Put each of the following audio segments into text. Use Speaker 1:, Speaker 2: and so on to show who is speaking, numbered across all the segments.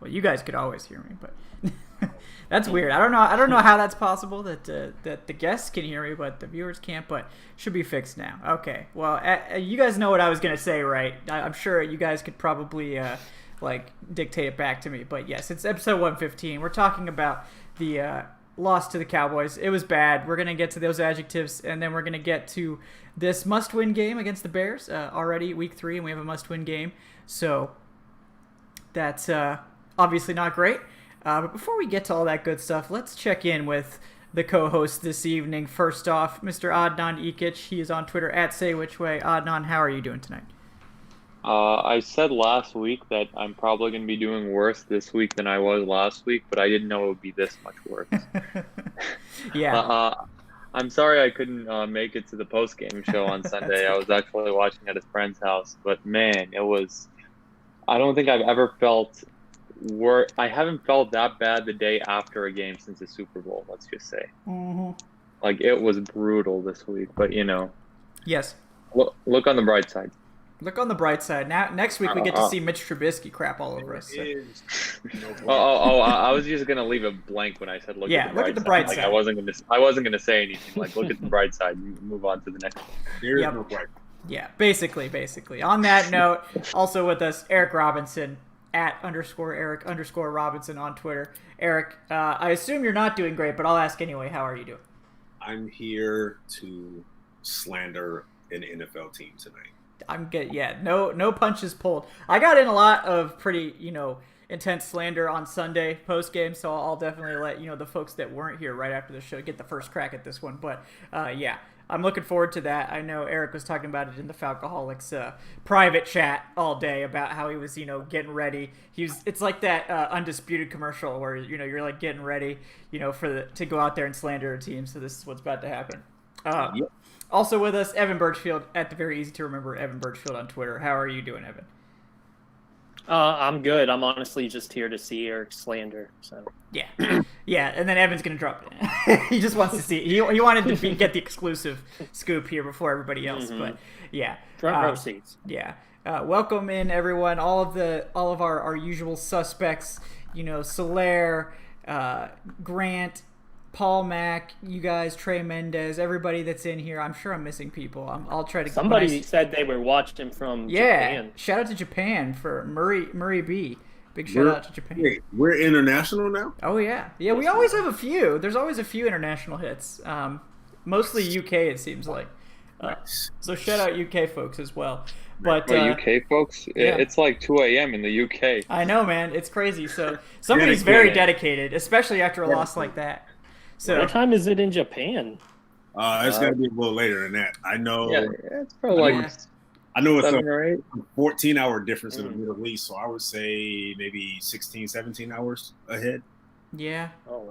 Speaker 1: Well, you guys could always hear me, but that's weird. I don't know how that's possible that the guests can hear me, but the viewers can't. But should be fixed now. Okay. Well, you guys know what I was gonna say, right? I'm sure you guys could probably dictate it back to me. But yes, it's episode 115. We're talking about the loss to the Cowboys. It was bad. We're gonna get to those adjectives, and then we're gonna get to this must-win game against the Bears. Already week 3, and we have a must-win game. So that's obviously not great. But before we get to all that good stuff, let's check in with the co-host this evening. First off, Mr. Adnan Ikic. He is on Twitter at SayWhичWay. Adnan, how are you doing tonight?
Speaker 2: I said last week that I'm probably going to be doing worse this week than I was last week, but I didn't know it would be this much worse.
Speaker 1: Yeah.
Speaker 2: I'm sorry I couldn't make it to the post-game show on Sunday. I was actually watching at a friend's house, but man, it was – I don't think I've ever felt – I haven't felt that bad the day after a game since the Super Bowl, let's just say.
Speaker 1: Mm-hmm.
Speaker 2: Like, it was brutal this week, but,
Speaker 1: Yes.
Speaker 2: Look on the bright side.
Speaker 1: Look on the bright side. Now, next week we get to see Mitch Trubisky crap all over us. So.
Speaker 2: I was just gonna leave it blank when I said look at the bright side. Like, I wasn't gonna say anything. Like, look at the bright side. You move on to the next one.
Speaker 3: There's no bright.
Speaker 1: Yeah, basically. On that note, also with us, Eric Robinson at _Eric_Robinson on Twitter. Eric, I assume you're not doing great, but I'll ask anyway. How are you doing?
Speaker 3: I'm here to slander an NFL team tonight.
Speaker 1: I'm good. Yeah, no punches pulled. I got in a lot of pretty, intense slander on Sunday post game, so I'll definitely let the folks that weren't here right after the show get the first crack at this one. But yeah, I'm looking forward to that. I know Eric was talking about it in the Falcoholics private chat all day about how he was, getting ready. It's like that Undisputed commercial where you're like getting ready, to go out there and slander a team. So this is what's about to happen. Yep. Also with us, Evan Birchfield at the very easy to remember Evan Birchfield on Twitter. How are you doing, Evan?
Speaker 4: I'm good. I'm honestly just here to see Eric slander. So
Speaker 1: yeah, and then Evan's gonna drop it. He just wants to see. He wanted to get the exclusive scoop here before everybody else. Mm-hmm. But yeah,
Speaker 4: front row seats.
Speaker 1: Yeah, welcome in everyone. All of our usual suspects. Soler, Grant, Paul Mack, you guys, Trey Mendez, everybody that's in here. I'm sure I'm missing people. I'll try to.
Speaker 4: Somebody said they were watching from Japan.
Speaker 1: Shout out to Japan for Murray B. Big shout out to Japan.
Speaker 3: Wait, we're international now?
Speaker 1: Oh yeah. We always have a few. There's always a few international hits. Mostly UK, it seems like. So shout out UK folks as well. But
Speaker 2: UK folks, it's like 2 a.m. in the UK.
Speaker 1: I know, man. It's crazy. So somebody's very dedicated, especially after a loss like that. So
Speaker 4: what time is it in Japan?
Speaker 3: It's gonna be a little later than that. I know.
Speaker 2: Yeah, it's probably
Speaker 3: I know it's
Speaker 2: 7 or 8.
Speaker 3: 14-hour difference in the Middle East, so I would say maybe 16, 17 hours ahead.
Speaker 1: Yeah,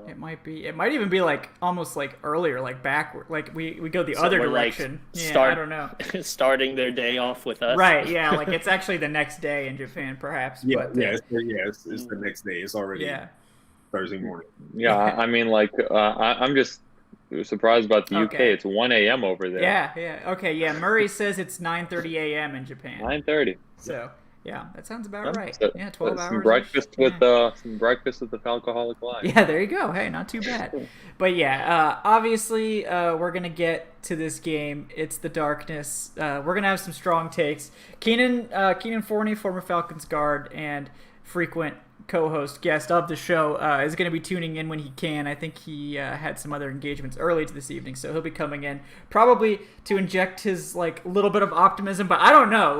Speaker 1: It might be. It might even be like almost like earlier, like backward. Like we go the other direction. I don't know.
Speaker 4: Starting their day off with us.
Speaker 1: Right. Yeah. Like it's actually the next day in Japan, perhaps.
Speaker 3: Yeah. But, it's the next day. It's already. Yeah. Thursday morning.
Speaker 2: Yeah, I mean, I'm just surprised about the UK. It's 1 a.m. over there.
Speaker 1: Yeah. Okay, yeah. Murray says it's 9:30 a.m. in Japan.
Speaker 2: 9:30.
Speaker 1: So, yeah, that sounds about right. 12 hours.
Speaker 2: Some breakfast with the Falcoholic Live.
Speaker 1: Yeah, there you go. Hey, not too bad. But yeah, obviously, we're gonna get to this game. It's the darkness. We're gonna have some strong takes. Keenan Forney, former Falcons guard and frequent co-host guest of the show, is going to be tuning in when he can. I think he had some other engagements early to this evening, so he'll be coming in probably to inject his little bit of optimism. But I don't know,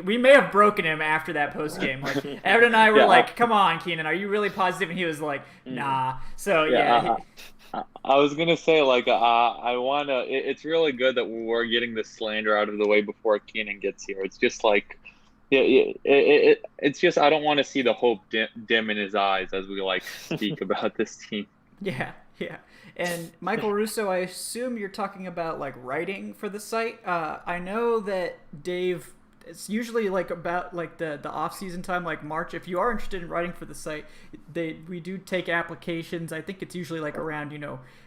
Speaker 1: we may have broken him after that post game. Evan and I were like, "Come on, Keenan, are you really positive?" And he was like, "Nah." So
Speaker 2: I was gonna say I wanna. It's really good that we're getting this slander out of the way before Keenan gets here. It's just it's just I don't want to see the hope dim in his eyes as we speak about this team.
Speaker 1: Yeah. And Michael Russo, I assume you're talking about writing for the site. I know that Dave, it's usually about the off season time, March. If you are interested in writing for the site, we do take applications. I think it's usually around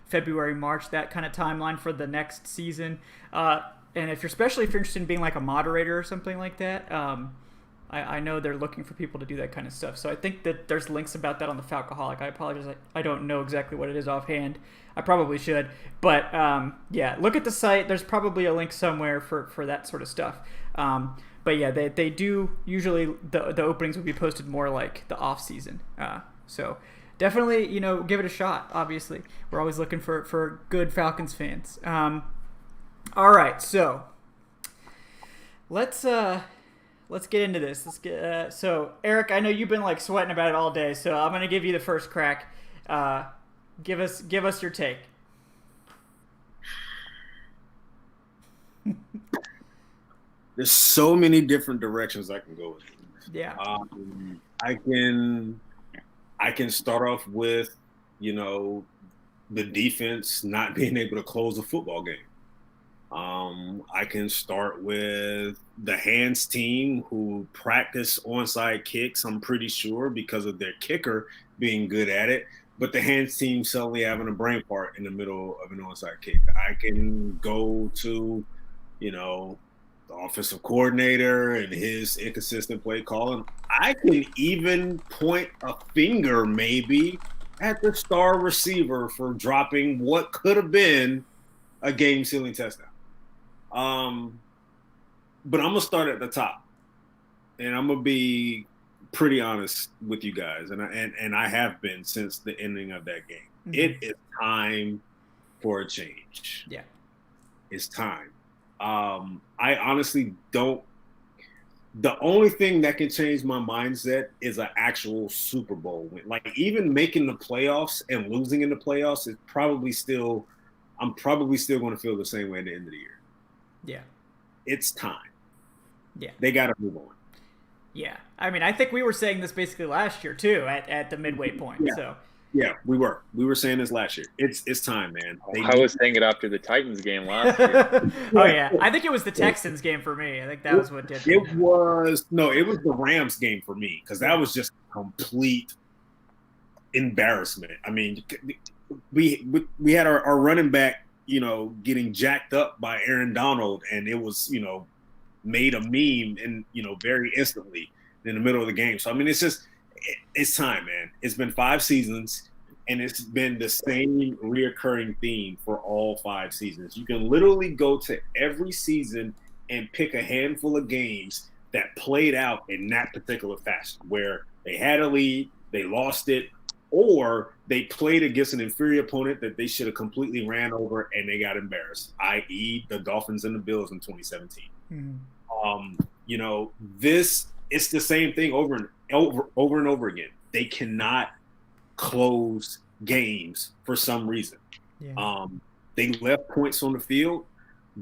Speaker 1: February, March, that kind of timeline for the next season. And especially if you're interested in being a moderator or something like that, I know they're looking for people to do that kind of stuff. So I think that there's links about that on the Falcoholic. I apologize. I don't know exactly what it is offhand. I probably should. But, yeah, look at the site. There's probably a link somewhere for that sort of stuff. But, yeah, they do usually the openings would be posted more like the off season. So definitely, give it a shot, obviously. We're always looking for good Falcons fans. All right, so let's get into this. So Eric, I know you've been like sweating about it all day, so I'm gonna give you the first crack. Give us your take.
Speaker 3: There's so many different directions I can go with.
Speaker 1: Yeah.
Speaker 3: I can start off with, the defense not being able to close a football game. I can start with the hands team who practice onside kicks, I'm pretty sure, because of their kicker being good at it. But the hands team suddenly having a brain fart in the middle of an onside kick. I can go to, the offensive coordinator and his inconsistent play calling. I can even point a finger maybe at the star receiver for dropping what could have been a game-sealing touchdown. But I'm going to start at the top. And I'm going to be pretty honest with you guys. And I have been since the ending of that game. Mm-hmm. It is time for a change.
Speaker 1: Yeah.
Speaker 3: It's time. I honestly don't. The only thing that can change my mindset is an actual Super Bowl win. Like, even making the playoffs and losing in the playoffs is probably still – I'm probably still going to feel the same way at the end of the year.
Speaker 1: Yeah.
Speaker 3: It's time.
Speaker 1: Yeah.
Speaker 3: They got to move on.
Speaker 1: Yeah. I mean, I think we were saying this basically last year too at the midway point.
Speaker 3: Yeah.
Speaker 1: So.
Speaker 3: Yeah, we were. We were saying this last year. It's time, man.
Speaker 2: I was saying it after the Titans game last year.
Speaker 1: Oh, yeah. I think it was the Texans game for me. I think that was what did it.
Speaker 3: It was the Rams game for me, because that was just complete embarrassment. I mean, we had our running back, getting jacked up by Aaron Donald, and it was, made a meme and, very instantly in the middle of the game. So, I mean, it's time, man. It's been 5 seasons, and it's been the same reoccurring theme for all 5 seasons. You can literally go to every season and pick a handful of games that played out in that particular fashion, where they had a lead, they lost it, or they played against an inferior opponent that they should have completely ran over and they got embarrassed, i.e. the Dolphins and the Bills in 2017. Mm-hmm. It's the same thing over and over again. They cannot close games for some reason. Yeah. They left points on the field,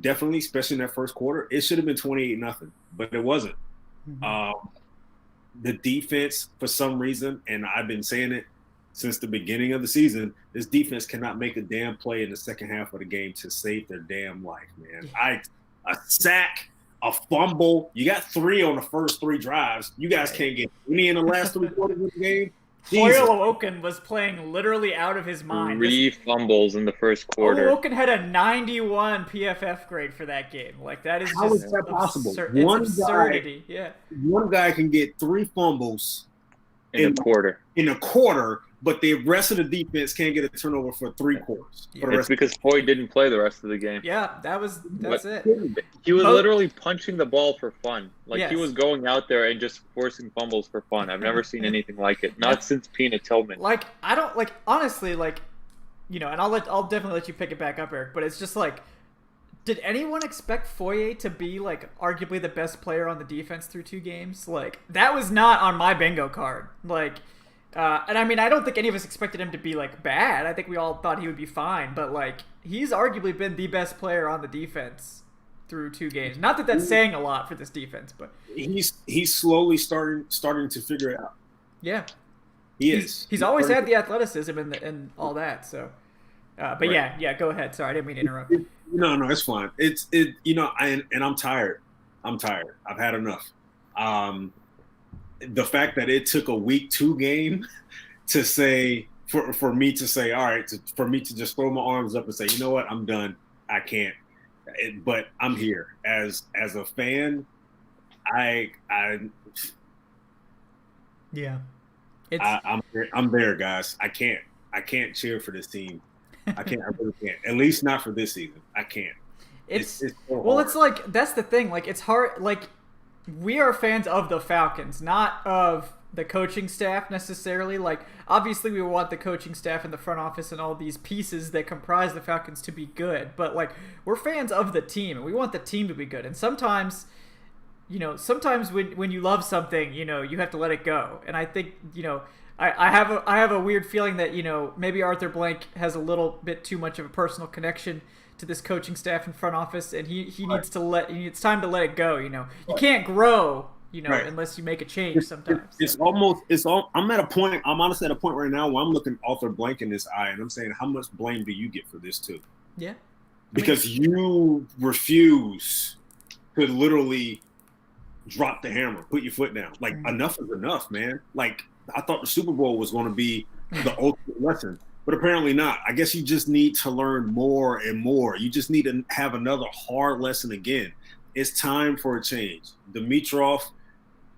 Speaker 3: definitely, especially in that first quarter. It should have been 28-0, but it wasn't. Mm-hmm. The defense, for some reason, and I've been saying it since the beginning of the season, this defense cannot make a damn play in the second half of the game to save their damn life, man. Yeah. A sack, a fumble. You got 3 on the first 3 drives. You guys can't get any in the last 3 quarters of the game.
Speaker 1: Oyelowoken was playing literally out of his mind.
Speaker 2: 3 fumbles in the first quarter.
Speaker 1: Oyelowoken had a 91 PFF grade for that game. Like, that is
Speaker 3: how
Speaker 1: just
Speaker 3: is that possible?
Speaker 1: Absurdity.
Speaker 3: One guy can get 3 fumbles
Speaker 2: in a quarter.
Speaker 3: But the rest of the defense can't get a turnover for 3 quarters.
Speaker 2: Yeah. It's because Hoy didn't play the rest of the game.
Speaker 1: Yeah, that's it.
Speaker 2: He was literally punching the ball for fun. He was going out there and just forcing fumbles for fun. I've never seen anything like it. Not since Peanut Tillman.
Speaker 1: I don't honestly, and I'll definitely let you pick it back up, Eric, but it's just did anyone expect Foye to be arguably the best player on the defense through 2 games? That was not on my bingo card. And I mean, I don't think any of us expected him to be bad. I think we all thought he would be fine, but he's arguably been the best player on the defense through 2 games. Not that that's saying a lot for this defense, but
Speaker 3: he's slowly starting to figure it out.
Speaker 1: Yeah,
Speaker 3: he's
Speaker 1: always had the athleticism and all that. So, but right. yeah, go ahead. Sorry, I didn't mean to interrupt.
Speaker 3: No, it's fine. And I'm tired. I've had enough. The fact that it took a week 2 game to say for me to say, all right, for me to just throw my arms up and say, you know what, I'm done. I can't. But I'm here as a fan.
Speaker 1: Yeah.
Speaker 3: I'm there, guys. I can't cheer for this team. I really can't. At least not for this season. I can't. It's so
Speaker 1: well,
Speaker 3: hard.
Speaker 1: it's like that's the thing. Like it's hard. Like we are fans of the Falcons, not of the coaching staff necessarily. Like obviously we want the coaching staff and the front office and all these pieces that comprise the Falcons to be good. But like we're fans of the team and we want the team to be good. And sometimes, sometimes when you love something, you have to let it go. And I think, I have a weird feeling that, maybe Arthur Blank has a little bit too much of a personal connection to this coaching staff and front office, and he needs it's time to let it go. You can't grow,
Speaker 3: Right.
Speaker 1: unless you make a change sometimes.
Speaker 3: I'm honestly at a point right now where I'm looking Arthur Blank in this eye and I'm saying, how much blame do you get for this too?
Speaker 1: Yeah.
Speaker 3: Because you refuse to literally drop the hammer, put your foot down. Like enough is enough, man. Like I thought the Super Bowl was going to be the ultimate lesson, but apparently not. I guess you just need to learn more and more. You just need to have another hard lesson again. It's time for a change. Dimitrov,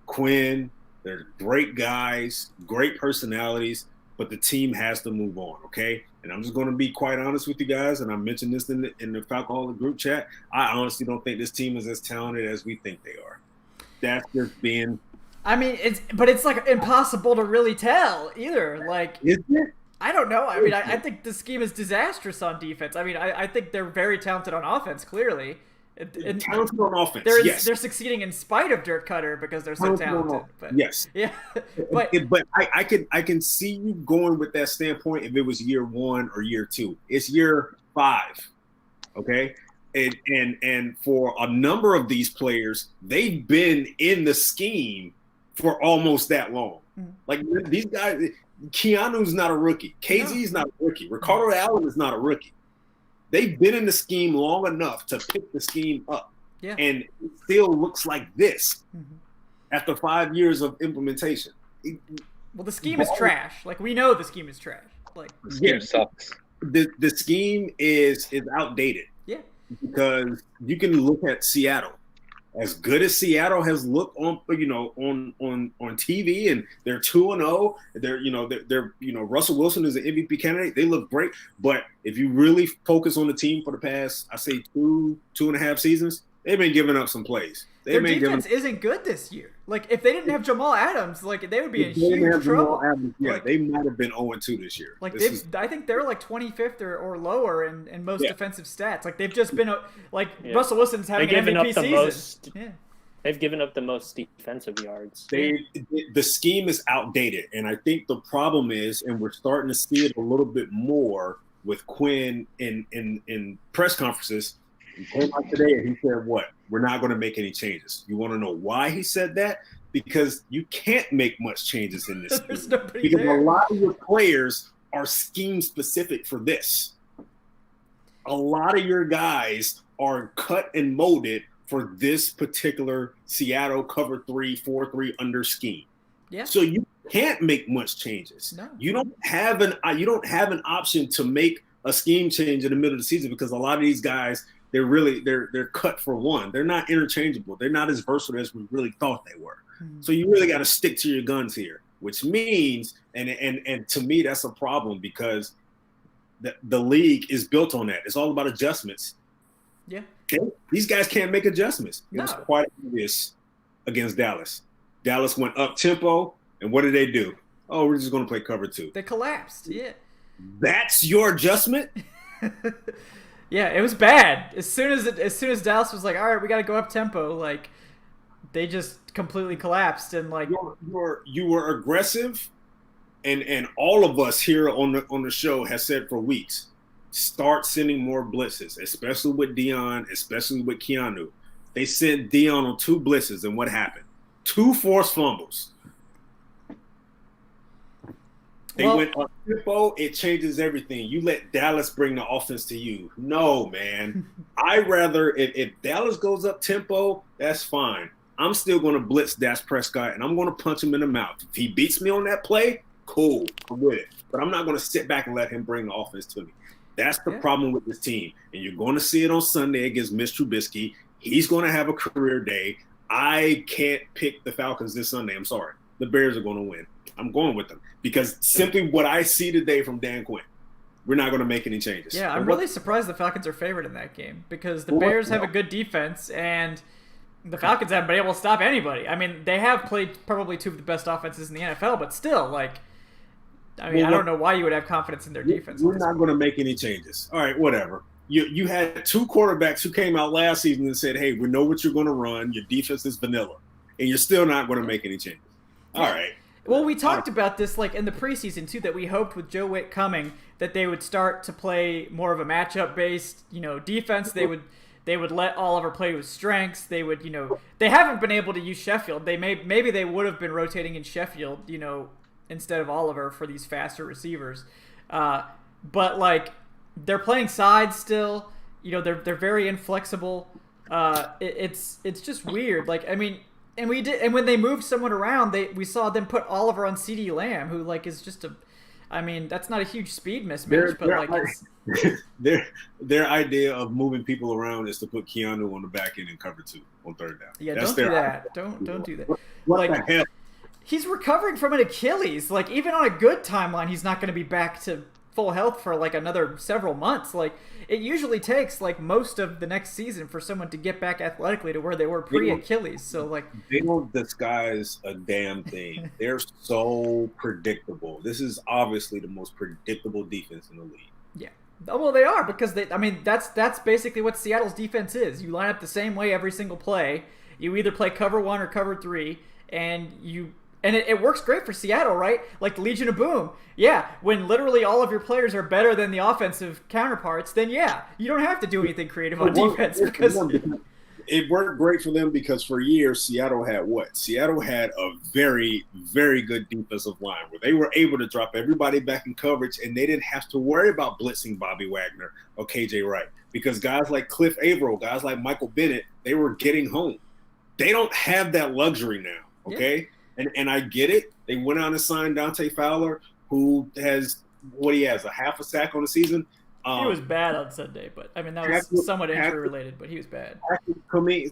Speaker 3: Quinn, they're great guys, great personalities, but the team has to move on, okay? And I'm just going to be quite honest with you guys, and I mentioned this in the Falcoholic group chat. I honestly don't think this team is as talented as we think they are. That's just being...
Speaker 1: I mean, it's like impossible to really tell either. Like,
Speaker 3: is it?
Speaker 1: I don't know. I mean, I think the scheme is disastrous on defense. I mean, I think they're very talented on offense, clearly.
Speaker 3: Talented on offense, yes.
Speaker 1: They're succeeding in spite of Dirk Cutter because they're so talented. But,
Speaker 3: yes.
Speaker 1: Yeah.
Speaker 3: But I can see you going with that standpoint if it was year 1 or year 2. It's year 5, okay? And for a number of these players, they've been in the scheme for almost that long. Mm-hmm. Like these guys, Keanu's not a rookie. KZ's not a rookie. Ricardo Allen is not a rookie. They've been in the scheme long enough to pick the scheme up. Yeah. And it still looks like this after 5 years of implementation.
Speaker 1: Well, the scheme is trash. Like, we know the scheme is trash. Like,
Speaker 2: the scheme sucks.
Speaker 3: The scheme is outdated.
Speaker 1: Yeah.
Speaker 3: Because you can look at Seattle. As good as Seattle has looked on TV, and they're 2-0. They're Russell Wilson is an MVP candidate. They look great, but if you really focus on the team for the past, I say 2.5 seasons, they've been giving up some plays.
Speaker 1: Their defense isn't good this year. Like if they didn't have Jamal Adams, like they would be in huge trouble.
Speaker 3: They might have been 0-2 this year.
Speaker 1: Like I think they're like 25th or lower in most defensive stats. Like they've just been Russell Wilson's having an MVP season.
Speaker 4: They've given up the most defensive yards.
Speaker 3: The scheme is outdated, and I think the problem is, and we're starting to see it a little bit more with Quinn in press conferences. He came out today and he said, what? We're not going to make any changes. You want to know why he said that? Because you can't make much changes in this scheme. Because a lot of your players are scheme specific for this. A lot of your guys are cut and molded for this particular Seattle cover 3, 4-3 under scheme. Yeah. So you can't make much changes. No. You don't have an option to make a scheme change in the middle of the season because a lot of these guys, they're cut for one. They're not interchangeable. They're not as versatile as we really thought they were. Mm-hmm. So you really got to stick to your guns here, which means, and to me, that's a problem because the league is built on that. It's all about adjustments.
Speaker 1: Yeah.
Speaker 3: These guys can't make adjustments. It was quite obvious against Dallas. Dallas went up tempo, and what did they do? Oh, we're just going to play cover 2.
Speaker 1: They collapsed. Yeah.
Speaker 3: That's your adjustment?
Speaker 1: Yeah, it was bad. As soon as Dallas was like, all right, we got to go up tempo, like they just completely collapsed and like
Speaker 3: you were aggressive, and all of us here on the show has said for weeks, start sending more blitzes, especially with Dion, especially with Keanu. They sent Dion on 2 blitzes, and what happened? 2 forced fumbles. They went on tempo. It changes everything. You let Dallas bring the offense to you. No, man. I'd rather, if Dallas goes up tempo, that's fine. I'm still going to blitz Dak Prescott, and I'm going to punch him in the mouth. If he beats me on that play, cool. I'm with it. But I'm not going to sit back and let him bring the offense to me. That's the problem with this team. And you're going to see it on Sunday against Mitch Trubisky. He's going to have a career day. I can't pick the Falcons this Sunday. I'm sorry. the Bears are going to win. I'm going with them because simply what I see today from Dan Quinn, we're not going to make any changes.
Speaker 1: Yeah, I'm really surprised the Falcons are favored in that game because the Bears have a good defense and the Falcons haven't been able to stop anybody. I mean, they have played probably two of the best offenses in the NFL, but still, like, I mean, I don't know why you would have confidence in their defense.
Speaker 3: We're not going to make any changes. All right, whatever. You had two quarterbacks who came out last season and said, hey, we know what you're going to run. Your defense is vanilla. And you're still not going to make any changes. All right.
Speaker 1: Well, we talked about this like in the preseason too, that we hoped with Joe Witt coming that they would start to play more of a matchup-based, defense. They would let Oliver play with strengths. They would, they haven't been able to use Sheffield. Maybe they would have been rotating in Sheffield, instead of Oliver for these faster receivers. But like they're playing sides still. They're very inflexible. It's just weird. Like, I mean. And when they moved someone around, we saw them put Oliver on CeeDee Lamb, who like is just that's not a huge speed mismatch,
Speaker 3: their idea of moving people around is to put Keanu on the back end and cover 2 on third down.
Speaker 1: Yeah, don't do that. Don't do that. What the hell? He's recovering from an Achilles. Like even on a good timeline, he's not going to be back to full health for like another several months. Like it usually takes like most of the next season for someone to get back athletically to where they were pre-Achilles. So like
Speaker 3: they don't disguise a damn thing. They're so predictable. This is obviously the most predictable defense in the league.
Speaker 1: Yeah. Well, they are because that's basically what Seattle's defense is. You line up the same way every single play. You either play cover 1 or cover 3 and it works great for Seattle, right? Like the Legion of Boom. Yeah, when literally all of your players are better than the offensive counterparts, then yeah, you don't have to do anything creative on defense because
Speaker 3: it worked great for them because for years Seattle had what? Seattle had a very, very good defensive line where they were able to drop everybody back in coverage and they didn't have to worry about blitzing Bobby Wagner or KJ Wright because guys like Cliff Averill, guys like Michael Bennett, they were getting home. They don't have that luxury now, okay? Yeah. And I get it. They went out and signed Dante Fowler, who has a half a sack on the season.
Speaker 1: He was bad on Sunday, but I mean that was somewhat injury related, but he was bad.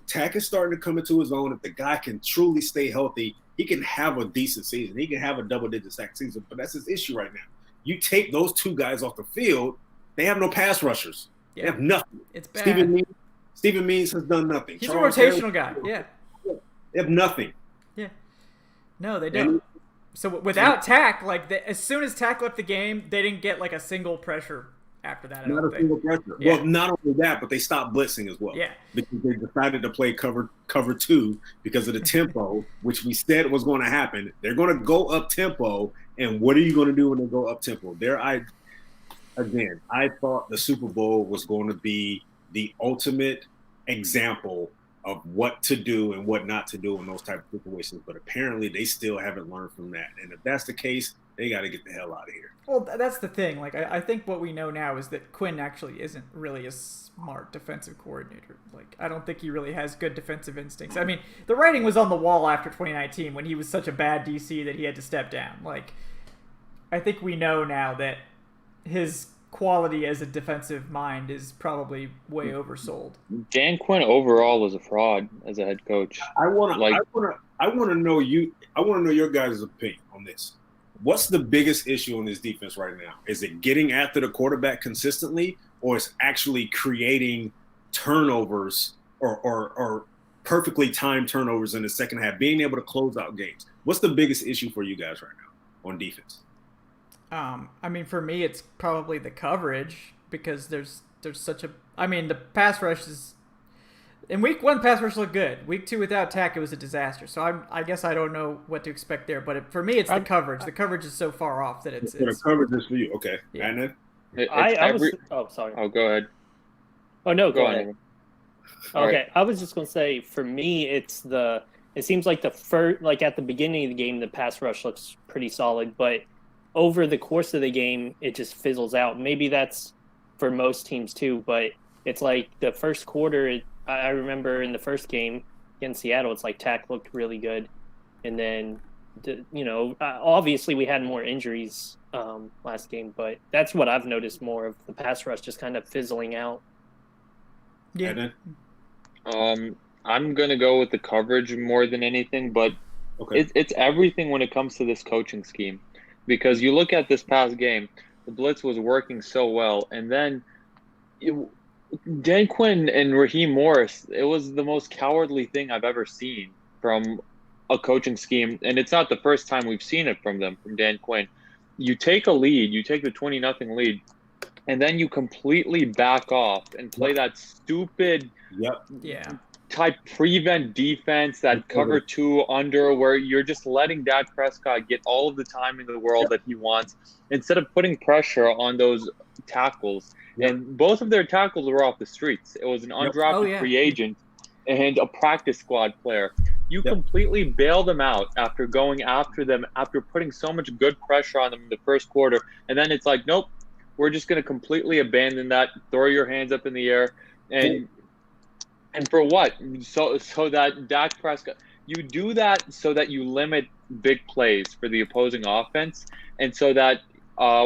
Speaker 3: Tack is starting to come into his own. If the guy can truly stay healthy, he can have a decent season. He can have a double-digit sack season, but that's his issue right now. You take those two guys off the field, they have no pass rushers. Yeah. They have nothing.
Speaker 1: It's bad.
Speaker 3: Stephen Means has done nothing.
Speaker 1: He's Charles a rotational guy. Yeah.
Speaker 3: They have nothing.
Speaker 1: Yeah. No, they don't. So without Tack, like as soon as Tack left the game, they didn't get like a single pressure after that.
Speaker 3: Not a single pressure. Yeah. Well, not only that, but they stopped blitzing as well.
Speaker 1: Yeah.
Speaker 3: Because they decided to play cover 2 because of the tempo, which we said was going to happen. They're going to go up tempo, and what are you going to do when they go up tempo? I thought the Super Bowl was going to be the ultimate example of what to do and what not to do in those type of situations. But apparently they still haven't learned from that. And if that's the case, they got to get the hell out of here.
Speaker 1: Well, that's the thing. Like, I think what we know now is that Quinn actually isn't really a smart defensive coordinator. Like, I don't think he really has good defensive instincts. I mean, the writing was on the wall after 2019 when he was such a bad DC that he had to step down. Like, I think we know now that his quality as a defensive mind is probably way oversold.
Speaker 2: Dan Quinn overall was a fraud as a head coach.
Speaker 3: I want to know your guys' opinion on this. What's the biggest issue on this defense right now? Is it getting after the quarterback consistently, or is actually creating turnovers or perfectly timed turnovers in the second half, being able to close out games? What's the biggest issue for you guys right now on defense?
Speaker 1: I mean, for me, it's probably the coverage because there's such a. I mean, the pass rush is. In week 1, pass rush looked good. Week 2, without Tack, it was a disaster. So I guess I don't know what to expect there. But for me, it's the coverage. The coverage is so far off that it's.
Speaker 3: The coverage is for you, okay? Yeah. And
Speaker 4: then sorry.
Speaker 2: Oh, go ahead.
Speaker 4: Oh no, go ahead. Okay, right. I was just gonna say for me, it seems like at the beginning of the game, the pass rush looks pretty solid, but over the course of the game, it just fizzles out. Maybe that's for most teams too, but it's like the first quarter. I remember in the first game against Seattle, it's like Tack looked really good, and then obviously we had more injuries last game, but that's what I've noticed more of the pass rush just kind of fizzling out.
Speaker 1: Yeah.
Speaker 2: I'm gonna go with the coverage more than anything, but
Speaker 3: Okay.
Speaker 2: It's everything when it comes to this coaching scheme, because you look at this past game, the blitz was working so well, and then Dan Quinn and Raheem Morris, it was the most cowardly thing I've ever seen from a coaching scheme, and it's not the first time we've seen it from them, from Dan Quinn. You take a lead, you take the 20-0 lead, and then you completely back off and play that stupid type prevent defense, that cover 2 under, where you're just letting Dak Prescott get all of the time in the world that he wants, instead of putting pressure on those tackles. And both of their tackles were off the streets. It was an undrafted free agent and a practice squad player. You completely bail them out after going after them, after putting so much good pressure on them in the first quarter. And then it's like, nope, we're just going to completely abandon that, throw your hands up in the air. And for what? So that Dak Prescott, you do that so that you limit big plays for the opposing offense, and so that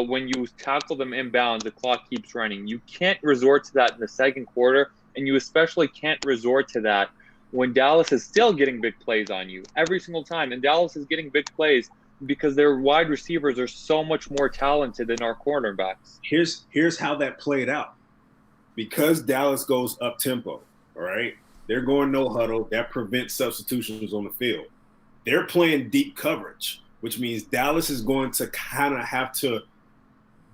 Speaker 2: when you tackle them inbound, the clock keeps running. You can't resort to that in the second quarter, and you especially can't resort to that when Dallas is still getting big plays on you every single time. And Dallas is getting big plays because their wide receivers are so much more talented than our cornerbacks.
Speaker 3: Here's how that played out. Because Dallas goes up tempo, all right? They're going no huddle. That prevents substitutions on the field. They're playing deep coverage, which means Dallas is going to kind of have to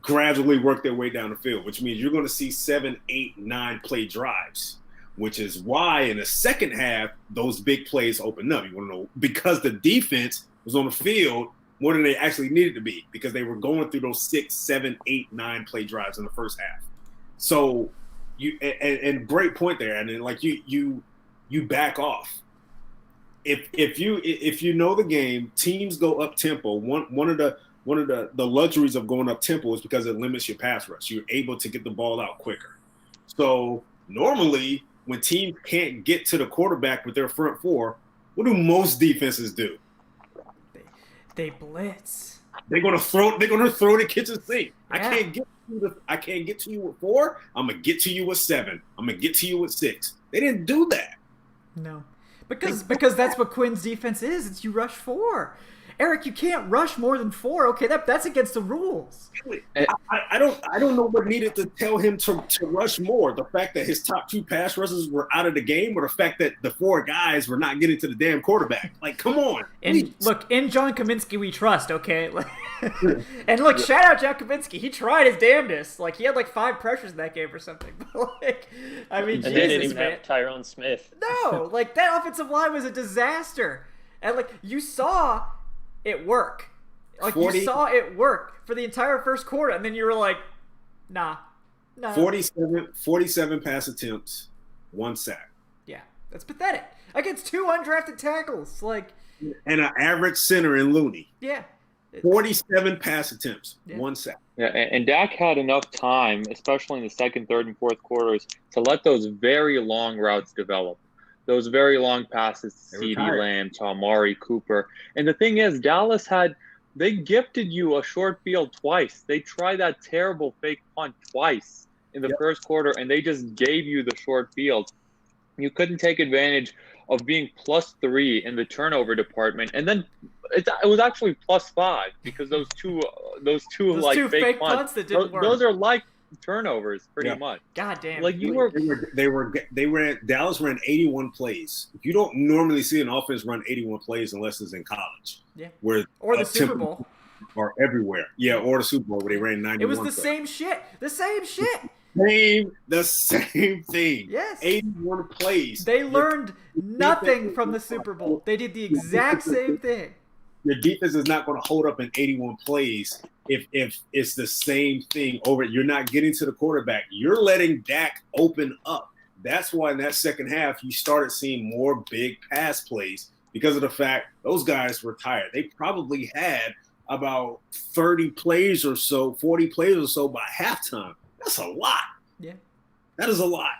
Speaker 3: gradually work their way down the field, which means you're going to see 7, 8, 9 play drives, which is why in the second half, those big plays open up. You want to know, because the defense was on the field more than they actually needed to be, because they were going through those 6, 7, 8, 9 play drives in the first half. So you and great point there, and then like you back off. If you know the game, teams go up tempo. One of the luxuries of going up tempo is because it limits your pass rush. You're able to get the ball out quicker. So normally, when teams can't get to the quarterback with their front four, what do most defenses do?
Speaker 1: They blitz.
Speaker 3: They're gonna throw the kitchen sink. Yeah. I can't get to you with 4. I'm gonna get to you with 7. I'm gonna get to you with 6. They didn't do that.
Speaker 1: No, because that's what Quinn's defense is. It's you rush 4. Eric, you can't rush more than 4. Okay, that's against the rules.
Speaker 3: I don't know what needed to tell him to rush more. The fact that his top 2 pass rushers were out of the game, or the fact that the 4 guys were not getting to the damn quarterback. Like, come on.
Speaker 1: And look, in John Kaminsky we trust, okay? And look, shout out John Kaminsky. He tried his damnedest. Like, he had like 5 pressures in that game or something. But like, I mean,
Speaker 4: and they didn't even have Tyrone Smith.
Speaker 1: No, like that offensive line was a disaster. And like, you saw it work. Like, you saw it work for the entire first quarter, and then you were like, nah.
Speaker 3: 47 pass attempts, 1 sack.
Speaker 1: Yeah, that's pathetic. Against 2 undrafted tackles. Like,
Speaker 3: and an average center in Looney.
Speaker 1: Yeah.
Speaker 3: 47 pass attempts, 1 sack.
Speaker 2: Yeah, and Dak had enough time, especially in the second, third, and fourth quarters, to let those very long routes develop. Those very long passes to CeeDee Lamb, to Amari Cooper. And the thing is, Dallas they gifted you a short field twice. They tried that terrible fake punt twice in the first quarter, and they just gave you the short field. You couldn't take advantage of being +3 in the turnover department. And then it was actually +5 because those two fake punts
Speaker 1: that didn't work.
Speaker 2: Those are like turnovers pretty much.
Speaker 1: God damn.
Speaker 2: Like
Speaker 3: they ran Dallas ran 81 plays. You don't normally see an offense run 81 plays unless it's in college.
Speaker 1: Yeah.
Speaker 3: Or
Speaker 1: the Super Bowl.
Speaker 3: Or everywhere. Yeah, or the Super Bowl where they ran 91.
Speaker 1: It was the same shit. The same thing.
Speaker 3: Yes. 81 plays.
Speaker 1: They learned nothing from the Super Bowl. They did the exact same thing.
Speaker 3: Your defense is not going to hold up in 81 plays if it's the same thing over. You're not getting to the quarterback. You're letting Dak open up. That's why in that second half you started seeing more big pass plays because of the fact those guys were tired. They probably had about 30 plays or so, 40 plays or so by halftime. That's a lot.
Speaker 1: Yeah.
Speaker 3: That is a lot.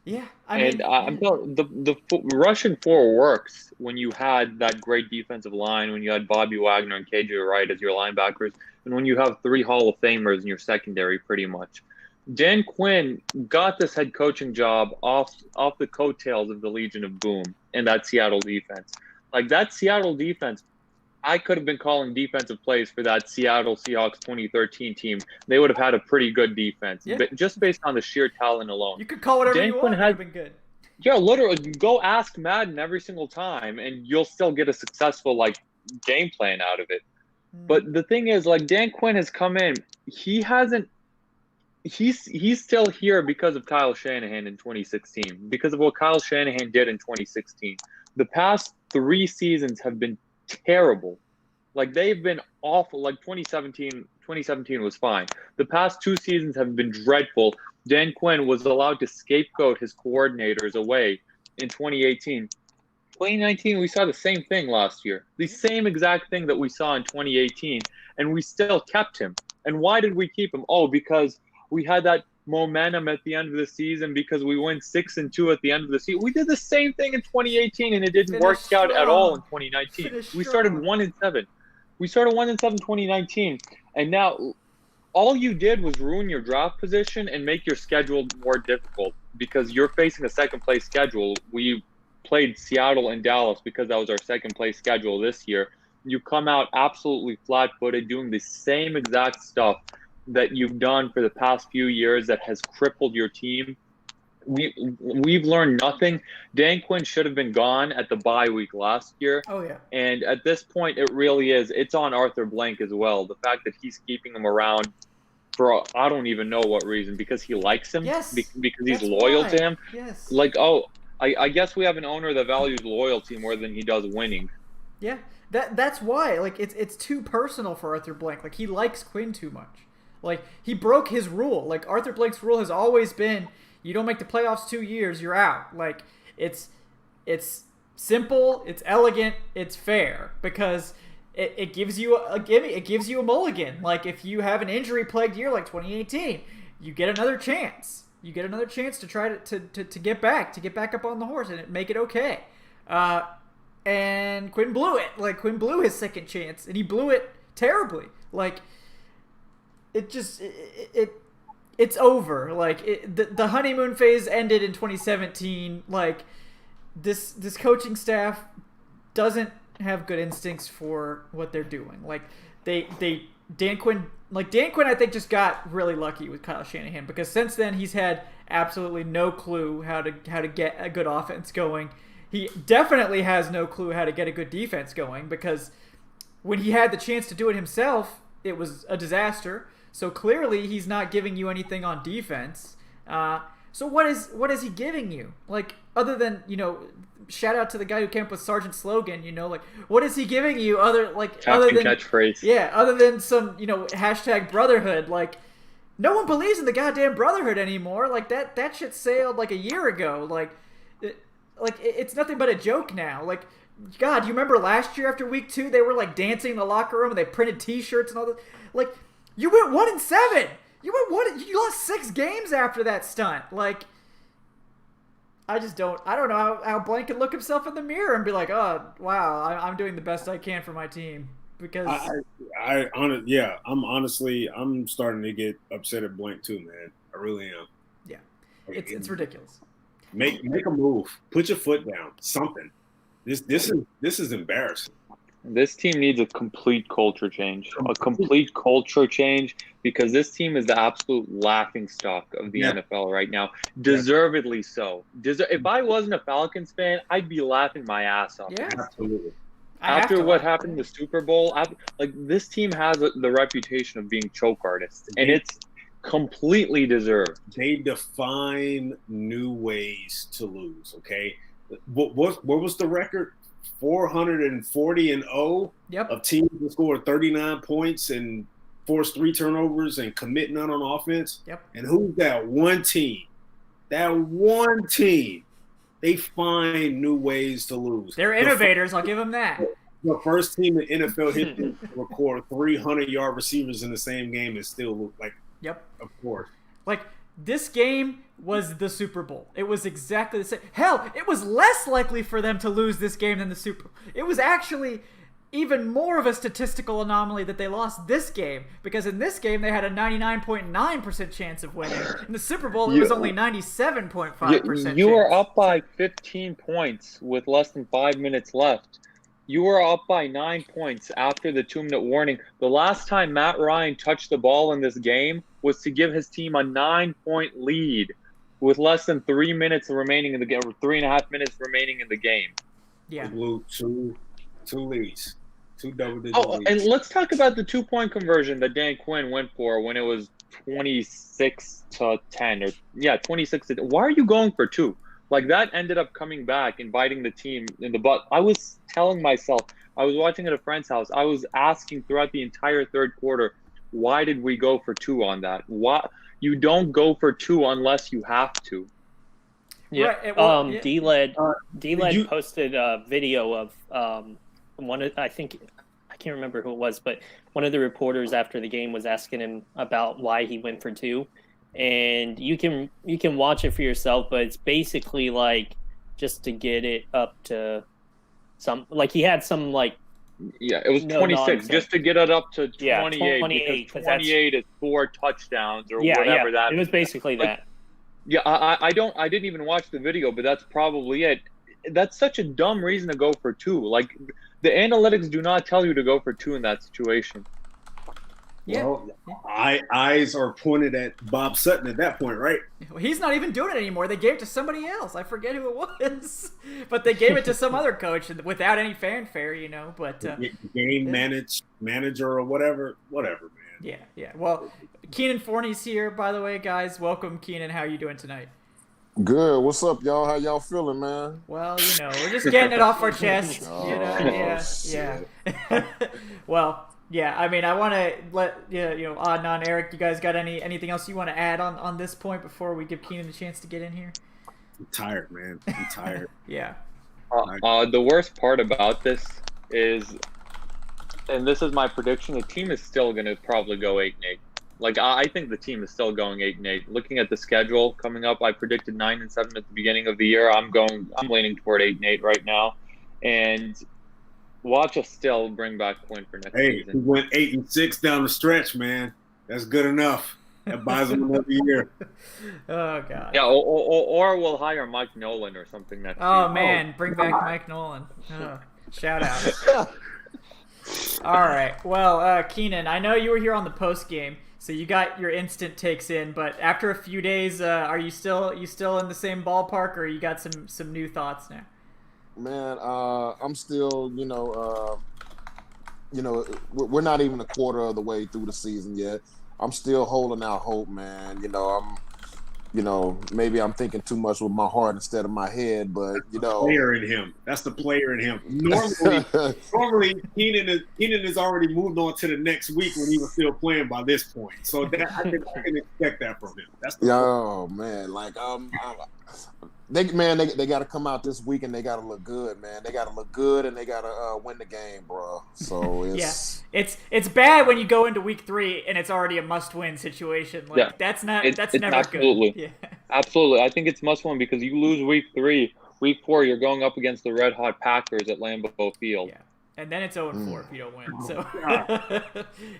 Speaker 1: Yeah,
Speaker 2: I'm telling the Russian 4 works when you had that great defensive line, when you had Bobby Wagner and KJ Wright as your linebackers, and when you have 3 Hall of Famers in your secondary, pretty much. Dan Quinn got this head coaching job off the coattails of the Legion of Boom and that Seattle defense. Like that Seattle defense, I could have been calling defensive plays for that Seattle Seahawks 2013 team. They would have had a pretty good defense, but just based on the sheer talent alone.
Speaker 1: You could call whatever you want. It would have been good.
Speaker 2: Yeah, literally, go ask Madden every single time, and you'll still get a successful game plan out of it. But the thing is, Dan Quinn has come in. He's still here because of Kyle Shanahan in 2016, because of what Kyle Shanahan did in 2016. The past 3 seasons have been terrible. They've been awful. 2017 was fine. The past 2 seasons have been dreadful. Dan Quinn was allowed to scapegoat his coordinators away in 2018. 2019, we saw the same thing last year. The same exact thing that we saw in 2018, and we still kept him. And why did we keep him? Oh, because we had that momentum at the end of the season, because we went 6-2 at the end of the season. We did the same thing in 2018, and it didn't work out at all in 2019. We started 1-7. We started 1-7 2019, and now all you did was ruin your draft position and make your schedule more difficult, because you're facing a second-place schedule. We played Seattle and Dallas because that was our second-place schedule this year. You come out absolutely flat-footed, doing the same exact stuff that you've done for the past few years that has crippled your team. We've learned nothing. Dan Quinn should have been gone at the bye week last year.
Speaker 1: Oh, yeah.
Speaker 2: And at this point, it really is. It's on Arthur Blank as well. The fact that he's keeping him around for I don't even know what reason, because he likes him,
Speaker 1: yes,
Speaker 2: because he's loyal to him.
Speaker 1: Yes.
Speaker 2: I guess we have an owner that values loyalty more than he does winning.
Speaker 1: Yeah, that's why. It's too personal for Arthur Blank. He likes Quinn too much. He broke his rule. Arthur Blank's rule has always been, you don't make the playoffs 2 years, you're out. It's simple, it's elegant, it's fair, because it gives you a gimme. It gives you a mulligan. If you have an injury-plagued year like 2018, you get another chance. You get another chance to try to get back up on the horse and make it okay. And Quinn blew it. Quinn blew his second chance, and he blew it terribly. It's over. The honeymoon phase ended in 2017. This coaching staff doesn't have good instincts for what they're doing. Dan Quinn, I think, just got really lucky with Kyle Shanahan, because since then he's had absolutely no clue how to get a good offense going. He definitely has no clue how to get a good defense going, because when he had the chance to do it himself, it was a disaster. So clearly he's not giving you anything on defense. So what is he giving you? Other than, shout out to the guy who came up with Sergeant Slogan, what is he giving you other than
Speaker 2: catchphrase?
Speaker 1: Yeah, other than some, hashtag brotherhood. No one believes in the goddamn brotherhood anymore. That shit sailed a year ago. It's nothing but a joke now. God, do you remember last year after week 2 they were dancing in the locker room and they printed T-shirts and all that? You went 1-7. You lost 6 games after that stunt. I don't know how Blank can look himself in the mirror and be like, oh wow, I'm doing the best I can for my team, because
Speaker 3: I'm starting to get upset at Blank too, man. I really am.
Speaker 1: Yeah, it's ridiculous.
Speaker 3: Make a move. Put your foot down. Something. This is embarrassing.
Speaker 2: This team needs a complete culture change. Because this team is the absolute laughingstock of the NFL right now. Deservedly so. If I wasn't a Falcons fan, I'd be laughing my ass off.
Speaker 1: Yeah,
Speaker 3: absolutely.
Speaker 2: After what happened in the Super Bowl, this team has the reputation of being choke artists, and it's completely deserved.
Speaker 3: They define new ways to lose. Okay, what was the record? 440-0 of teams that scored 39 points and forced 3 turnovers and commit none on offense.
Speaker 1: Yep. And
Speaker 3: who's that one team? That one team. They find new ways to lose.
Speaker 1: They're innovators. I'll give them that.
Speaker 3: The first team in NFL history to record 300-yard receivers in the same game and still look like.
Speaker 1: Yep.
Speaker 3: Of course.
Speaker 1: This game was the Super Bowl. It was exactly the same. Hell, it was less likely for them to lose this game than the Super Bowl. It was actually even more of a statistical anomaly that they lost this game, because in this game they had a 99.9% chance of winning. In the Super Bowl, it was only 97.5%.
Speaker 2: You were up by 15 points with less than 5 minutes left. You were up by 9 points after the 2-minute warning. The last time Matt Ryan touched the ball in this game was to give his team a 9-point lead with less than 3 minutes remaining in the game, or 3.5 minutes remaining in the game.
Speaker 1: Yeah.
Speaker 3: Blew two leads, 2 double-digit leads.
Speaker 2: And let's talk about the 2-point conversion that Dan Quinn went for when it was 26-10, or 26. Why are you going for 2? Like, that ended up coming back and biting the team in the butt. I was telling myself, I was watching at a friend's house, I was asking throughout the entire third quarter, why did we go for 2 on that? Why? You don't go for 2 unless you have to.
Speaker 4: Yeah.
Speaker 1: Right,
Speaker 4: D-Led posted a video of one of, I can't remember who it was, but one of the reporters after the game was asking him about why he went for 2. And you can watch it for yourself, but it's basically like just to get it up to some, like he had some like,
Speaker 2: yeah, it was 26 nonsense. Just to get it up to 28. 28 because 28 is 4 touchdowns or whatever that.
Speaker 4: It was basically that.
Speaker 2: Yeah, I didn't even watch the video, but that's probably it. That's such a dumb reason to go for 2. Like, the analytics do not tell you to go for 2 in that situation.
Speaker 1: Yeah.
Speaker 3: Well, eyes are pointed at Bob Sutton at that point, right?
Speaker 1: Well, he's not even doing it anymore. They gave it to somebody else. I forget who it was, but they gave it to some other coach without any fanfare, you know. But
Speaker 3: game manager or whatever, man.
Speaker 1: Yeah. Well, Keenan Forney's here, by the way, guys. Welcome, Keenan. How are you doing tonight?
Speaker 5: Good. What's up, y'all? How y'all feeling, man?
Speaker 1: Well, you know, we're just getting it off our chest. You know, yeah. Well. Yeah, I mean, I want to let Odd Non Eric. You guys got anything else you want to add on this point before we give Keenan a chance to get in here?
Speaker 3: I'm tired, man. I'm tired.
Speaker 1: Yeah.
Speaker 2: The worst part about this is, and this is my prediction, the team is still going to probably go 8-8. Like, I think the team is still going 8-8. Looking at the schedule coming up, I predicted 9-7 at the beginning of the year. I'm leaning toward 8-8 right now, and watch us still bring back Quinn for next season.
Speaker 3: He went 8-6 down the stretch, man. That's good enough. That buys him another year.
Speaker 1: Oh God.
Speaker 2: Yeah, or we'll hire Mike Nolan or something next season.
Speaker 1: Oh man, bring back Mike Nolan. Oh, shout out. All right. Well, Keenan, I know you were here on the post game, so you got your instant takes in. But after a few days, are you still in the same ballpark, or you got some new thoughts now?
Speaker 5: Man, I'm still, we're not even a quarter of the way through the season yet. I'm still holding out hope, man. Maybe I'm thinking too much with my heart instead of my head, but
Speaker 3: player in him. That's the player in him. Normally, Keenan has already moved on to the next week when he was still playing by this point. So I can expect that from him. That's the
Speaker 5: man. Like they got to come out this week and they got to look good, man. They got to look good and they got to win the game, bro. So it's
Speaker 1: it's bad when you go into week 3 and it's already a must-win situation. Like that's never
Speaker 2: absolutely
Speaker 1: good. Yeah.
Speaker 2: Absolutely. I think it's must-win because you lose week 3, week 4 you're going up against the Red Hot Packers at Lambeau Field.
Speaker 1: Yeah. And then it's 0-4 if you don't win. So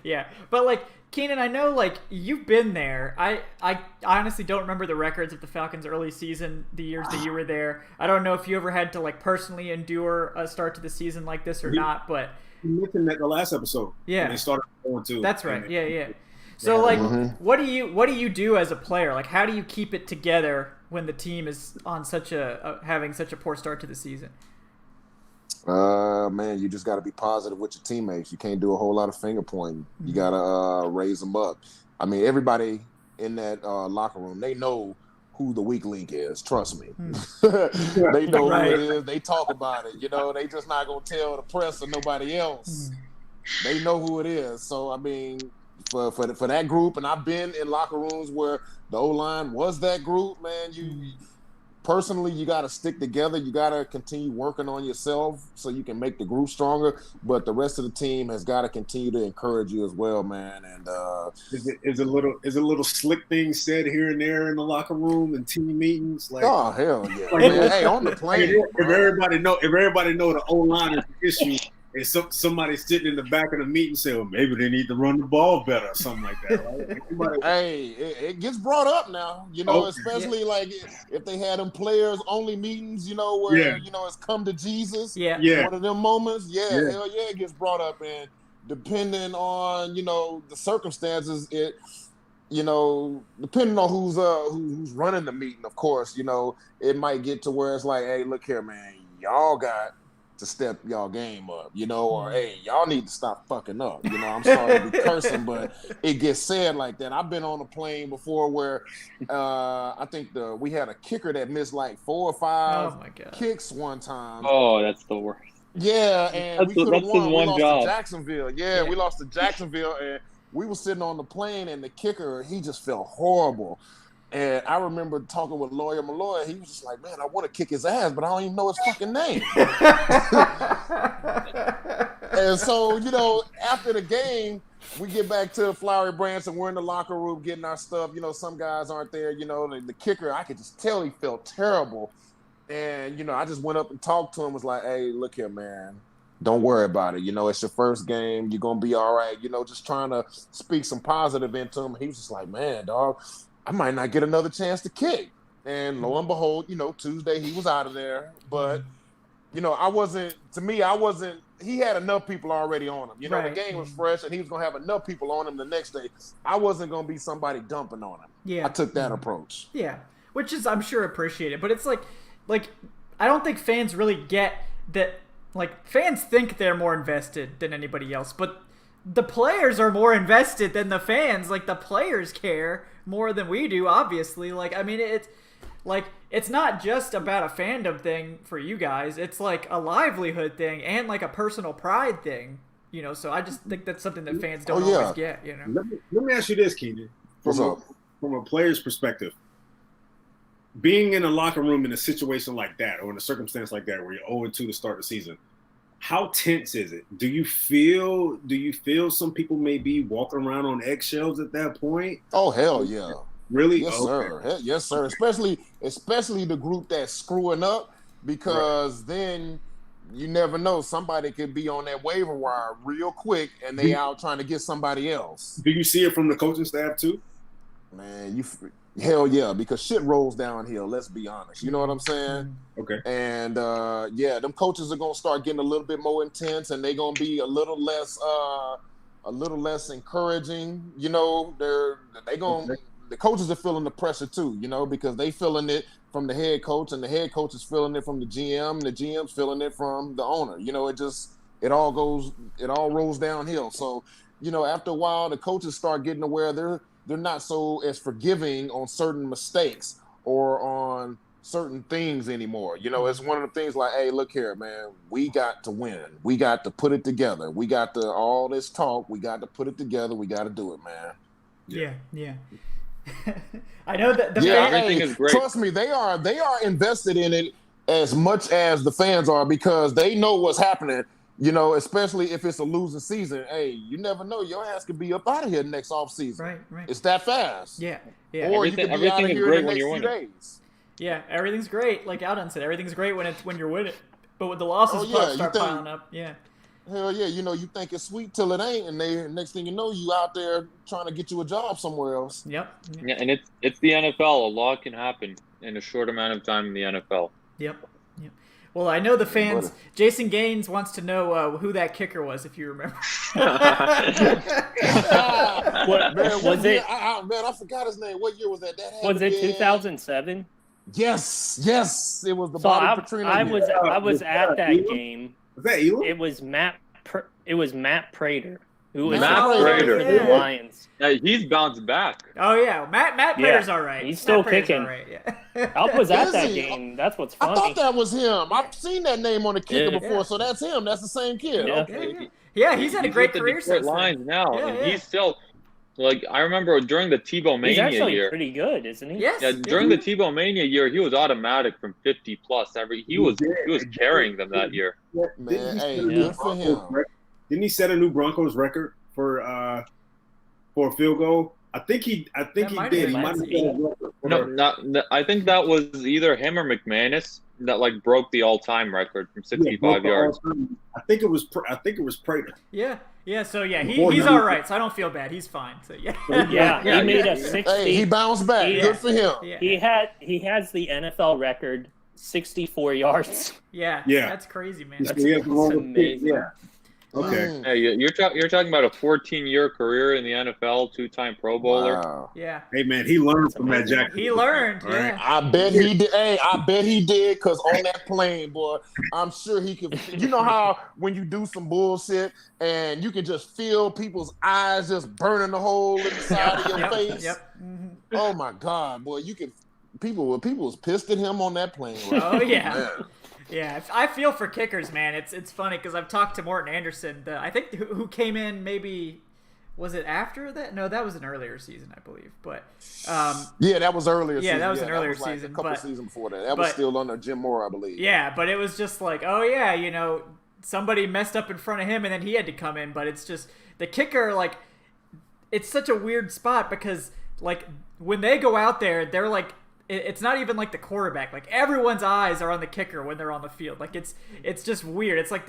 Speaker 1: yeah. But like Keenan, I know like you've been there. I honestly don't remember the records of the Falcons' early season, the years that you were there. I don't know if you ever had to like personally endure a start to the season like this or not, but
Speaker 3: you mentioned that the last episode.
Speaker 1: Yeah.
Speaker 3: When they started going to.
Speaker 1: That's right. Yeah. So like what do you do as a player? Like how do you keep it together when the team is on having such a poor start to the season?
Speaker 5: Man, you just got to be positive with your teammates. You can't do a whole lot of finger pointing. You got to raise them up. I mean, everybody in that locker room, they know who the weak link is. Trust me. They know who it is. They talk about it. They just not going to tell the press or nobody else. They know who it is. So, I mean, for that group, and I've been in locker rooms where the O-line was that group, man, personally, you got to stick together. You got to continue working on yourself so you can make the group stronger. But the rest of the team has got to continue to encourage you as well, man. And
Speaker 3: is a little slick things said here and there in the locker room and team meetings? Like,
Speaker 5: oh hell yeah, man. Hey, on the plane.
Speaker 3: If everybody know the O-line is the issue, And somebody sitting in the back of the meeting say, well, maybe they need to run the ball better or something like that. Right?
Speaker 5: Hey, it gets brought up now, especially like if they had them players only meetings, where it's come to Jesus.
Speaker 1: Yeah.
Speaker 5: One of them moments. Hell yeah, it gets brought up, and depending on the circumstances, depending on who's running the meeting, of course, it might get to where it's like, hey, look here, man, y'all got to step y'all game up, or hey, y'all need to stop fucking up. I'm sorry to be cursing, but it gets said like that. I've been on a plane before where I think we had a kicker that missed like 4 or 5 kicks one time.
Speaker 2: Oh, that's the worst.
Speaker 5: Yeah, and we could have won. We lost
Speaker 2: job.
Speaker 5: to Jacksonville. Yeah, we lost to Jacksonville, and we were sitting on the plane, and the kicker, he just felt horrible. And I remember talking with Lawyer Malloy. He was just like, man, I want to kick his ass, but I don't even know his fucking name. And so, after the game, we get back to Flowery Branch, and we're in the locker room getting our stuff. Some guys aren't there. The kicker, I could just tell he felt terrible. And, I just went up and talked to him, was like, hey, look here, man. Don't worry about it. It's your first game. You're going to be all right. Just trying to speak some positive into him. He was just like, man, dog, I might not get another chance to kick. And lo and behold, Tuesday he was out of there. But, I wasn't, he had enough people already on him. The game was fresh and he was going to have enough people on him the next day. I wasn't going to be somebody dumping on him.
Speaker 1: Yeah.
Speaker 5: I took that approach.
Speaker 1: Yeah. Which is, I'm sure, appreciated. But it's like, I don't think fans really get that. Like, fans think they're more invested than anybody else, but the players are more invested than the fans. Like, the players care more than we do, obviously. Like, I mean, it's not just about a fandom thing for you guys. It's like a livelihood thing and like a personal pride thing, so I just think that's something that fans don't always get,
Speaker 3: Let me ask you this, Keenan. From a player's perspective, being in a locker room in a situation like that or in a circumstance like that where you're 0-2 to start the season, how tense is it? Do you feel some people may be walking around on eggshells at that point?
Speaker 5: Oh, hell yeah.
Speaker 3: Really?
Speaker 5: Yes, sir. Yes, sir. Especially the group that's screwing up, because then you never know. Somebody could be on that waiver wire real quick and they out trying to get somebody else.
Speaker 3: Do you see it from the coaching staff too?
Speaker 5: Man, hell yeah, because shit rolls downhill, let's be honest. You know what I'm saying?
Speaker 3: Okay.
Speaker 5: And them coaches are gonna start getting a little bit more intense, and they're gonna be a little less encouraging. The coaches are feeling the pressure too, because they feeling it from the head coach, and the head coach is feeling it from the GM, and the GM's feeling it from the owner. It all rolls downhill. So, after a while, the coaches start getting aware they're not so as forgiving on certain mistakes or on certain things anymore. It's one of the things like, hey, look here, man, we got to win. We got to put it together. We got to, all this talk, we got to put it together. We got to do it, man.
Speaker 1: Yeah. I know that
Speaker 2: everything is great.
Speaker 5: Trust me, they are invested in it as much as the fans are, because they know what's happening. Especially if it's a losing season. Hey, you never know. Your ass could be up out of here next offseason.
Speaker 1: Right.
Speaker 5: It's that fast.
Speaker 1: Yeah.
Speaker 5: Or you could be out of here in the next few days.
Speaker 1: Yeah, everything's great. Like Alden said, everything's great when you're winning. But when the losses start piling up,
Speaker 5: hell yeah, you think it's sweet till it ain't, and next thing you know, you out there trying to get you a job somewhere else.
Speaker 1: Yep.
Speaker 2: Yeah, and it's the NFL. A lot can happen in a short amount of time in the NFL.
Speaker 1: Yep. Well, I know the fans. Jason Gaines wants to know who that kicker was, if you remember.
Speaker 5: I forgot his name. What year was that?
Speaker 4: Was it 2007?
Speaker 5: Yes, it was the Bobby Petrino.
Speaker 4: I was at that game.
Speaker 3: Was that Elam?
Speaker 4: It was Matt Prater, who was
Speaker 2: Matt Prater
Speaker 4: for the Lions.
Speaker 2: Yeah, he's bounced back.
Speaker 1: Oh yeah, Matt Prater's all right.
Speaker 4: He's still kicking.
Speaker 1: All right, yeah.
Speaker 4: I was at that game. That's what's funny.
Speaker 5: I thought that was him. I've seen that name on the kicker before, so that's him. That's the same kid.
Speaker 4: Yeah.
Speaker 5: Okay.
Speaker 1: Yeah, he's had a great career since
Speaker 2: Lions now,
Speaker 1: and
Speaker 2: he's still. Like, I remember during the Tebow Mania year.
Speaker 4: He's actually pretty good, isn't he?
Speaker 1: Yes.
Speaker 2: Yeah, during the Tebow Mania year, he was automatic from 50 plus. He was carrying them that year.
Speaker 5: Man, good for him.
Speaker 3: Didn't he set a new Broncos record for a field goal? I think he did. He might have set a record.
Speaker 2: No, I think that was either him or McManus. that like broke the all-time record from 65 yards.
Speaker 3: I think it was Prater.
Speaker 1: Yeah. So he's all right. So I don't feel bad. He's fine. So
Speaker 4: he made a 60.
Speaker 5: Hey, he bounced back. Good for him.
Speaker 1: Yeah.
Speaker 4: He has the NFL record, 64 yards.
Speaker 1: Yeah. That's crazy, man.
Speaker 4: That's amazing.
Speaker 3: Yeah. Okay.
Speaker 2: Hey, you're talking about a 14-year career in the NFL, 2-time Pro Bowler.
Speaker 5: Wow.
Speaker 1: Yeah.
Speaker 3: Hey man, he learned from that Jack.
Speaker 1: He learned. Yeah.
Speaker 5: I bet he did. Hey, I bet he did, because on that plane, boy, I'm sure he could. You know how when you do some bullshit and you can just feel people's eyes just burning a hole in the side of your face.
Speaker 1: Yep. Mm-hmm.
Speaker 5: Oh my God, boy, you can. People was pissed at him on that plane. Right?
Speaker 1: Oh yeah.
Speaker 5: Man.
Speaker 1: Yeah, I feel for kickers, man. It's funny because I've talked to Morton Anderson. I think who came in maybe, was it after that? No, that was an earlier season, I believe. But
Speaker 5: yeah, that was earlier.
Speaker 1: Yeah,
Speaker 5: season.
Speaker 1: that was an earlier
Speaker 5: like
Speaker 1: season.
Speaker 5: A couple seasons before that. That was still under Jim Moore, I believe.
Speaker 1: Yeah, but it was just like, oh yeah, somebody messed up in front of him and then he had to come in. But it's just the kicker, like, it's such a weird spot because like when they go out there, they're like. It's not even like the quarterback. Like everyone's eyes are on the kicker when they're on the field. Like it's just weird. It's like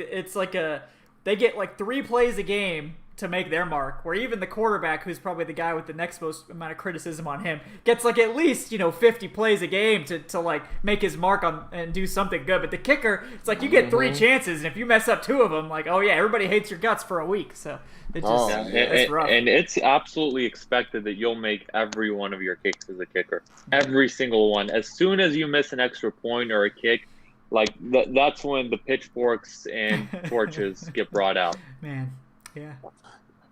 Speaker 1: they get like 3 plays a game to make their mark. Where even the quarterback, who's probably the guy with the next most amount of criticism on him, gets like at least 50 plays a game to like make his mark on and do something good. But the kicker, it's like you get 3 chances, and if you mess up 2 of them, like everybody hates your guts for a week. So it's rough.
Speaker 2: And it's absolutely expected that you'll make every one of your kicks as a kicker. Every single one. As soon as you miss an extra point or a kick, like that's when the pitchforks and torches get brought out.
Speaker 1: Man, yeah.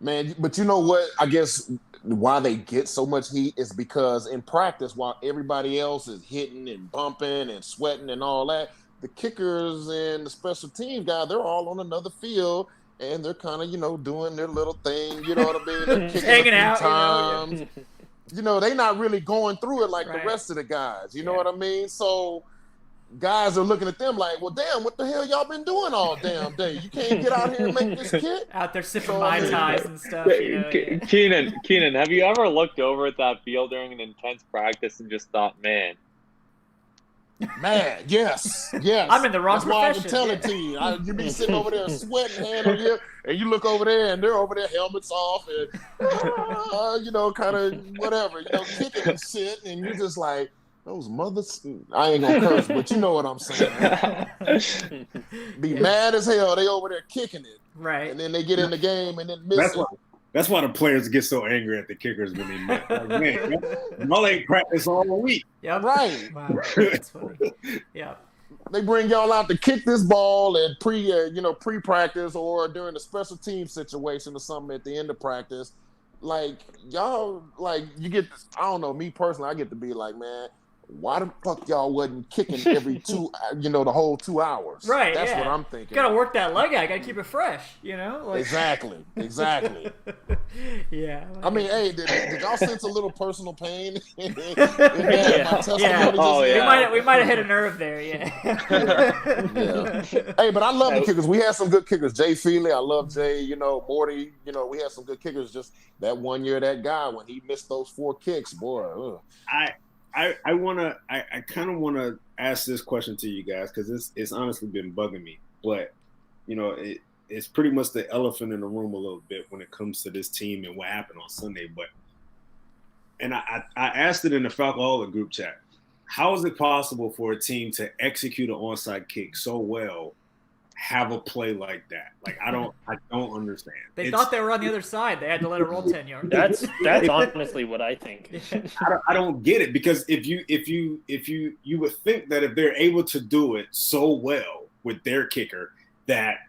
Speaker 5: Man, but you know what? I guess why they get so much heat is because in practice, while everybody else is hitting and bumping and sweating and all that, the kickers and the special team guy, they're all on another field. And they're kind of, doing their little thing, you know what I mean? They're kicking
Speaker 1: hanging
Speaker 5: a
Speaker 1: out,
Speaker 5: few times. They're not really going through it like
Speaker 1: Right.
Speaker 5: the rest of the guys. You know what I mean? So guys are looking at them like, well, damn, what the hell y'all been doing all damn day? You can't get out here and make this kick?
Speaker 1: Out there sipping Mai Tais and stuff.
Speaker 2: Keenan, have you ever looked over at that field during an intense practice and just thought, man,
Speaker 5: yes.
Speaker 1: I'm in the wrong
Speaker 5: That's why I
Speaker 1: profession.
Speaker 5: can tell it to you. You be sitting over there sweating, hand on you, and you look over there, and they're over there, helmets off, and kind of whatever, kicking and shit, and you're just like, those mothers. I ain't gonna curse, but you know what I'm saying. Be mad as hell. They over there kicking it,
Speaker 1: Right.
Speaker 5: and then they get in the game and then miss it.
Speaker 3: That's why the players get so angry at the kickers when they miss. Like, man, y'all ain't practice all week.
Speaker 1: Yep.
Speaker 5: Right.
Speaker 1: Wow, that's funny. Yeah.
Speaker 5: They bring y'all out to kick this ball at pre-practice or during a special team situation or something at the end of practice. Like, y'all, like, you get this, I don't know, me personally, I get to be like, man, why the fuck y'all wasn't kicking every the whole 2 hours?
Speaker 1: Right.
Speaker 5: That's
Speaker 1: yeah.
Speaker 5: what I'm thinking.
Speaker 1: Gotta work that leg out. Gotta keep it fresh, Like...
Speaker 5: Exactly.
Speaker 1: Yeah.
Speaker 5: I mean, hey, did y'all sense a little personal pain?
Speaker 1: Yeah.
Speaker 5: Yeah.
Speaker 1: We might have hit a nerve there, yeah.
Speaker 5: Hey, but I love the kickers. We had some good kickers. Jay Feely, I love Jay. Morty. We had some good kickers. Just that one year, that guy when he missed those 4 kicks, boy. Ugh.
Speaker 3: I kind of want to ask this question to you guys because it's honestly been bugging me. But it's pretty much the elephant in the room a little bit when it comes to this team and what happened on Sunday. And I asked it in the Falcoholic group chat. How is it possible for a team to execute an onside kick so well, have a play like that? Like I don't understand.
Speaker 1: They thought they were on the other side. They had to let it roll 10 yards.
Speaker 4: That's honestly what I think.
Speaker 3: I don't get it because if you would think that if they're able to do it so well with their kicker that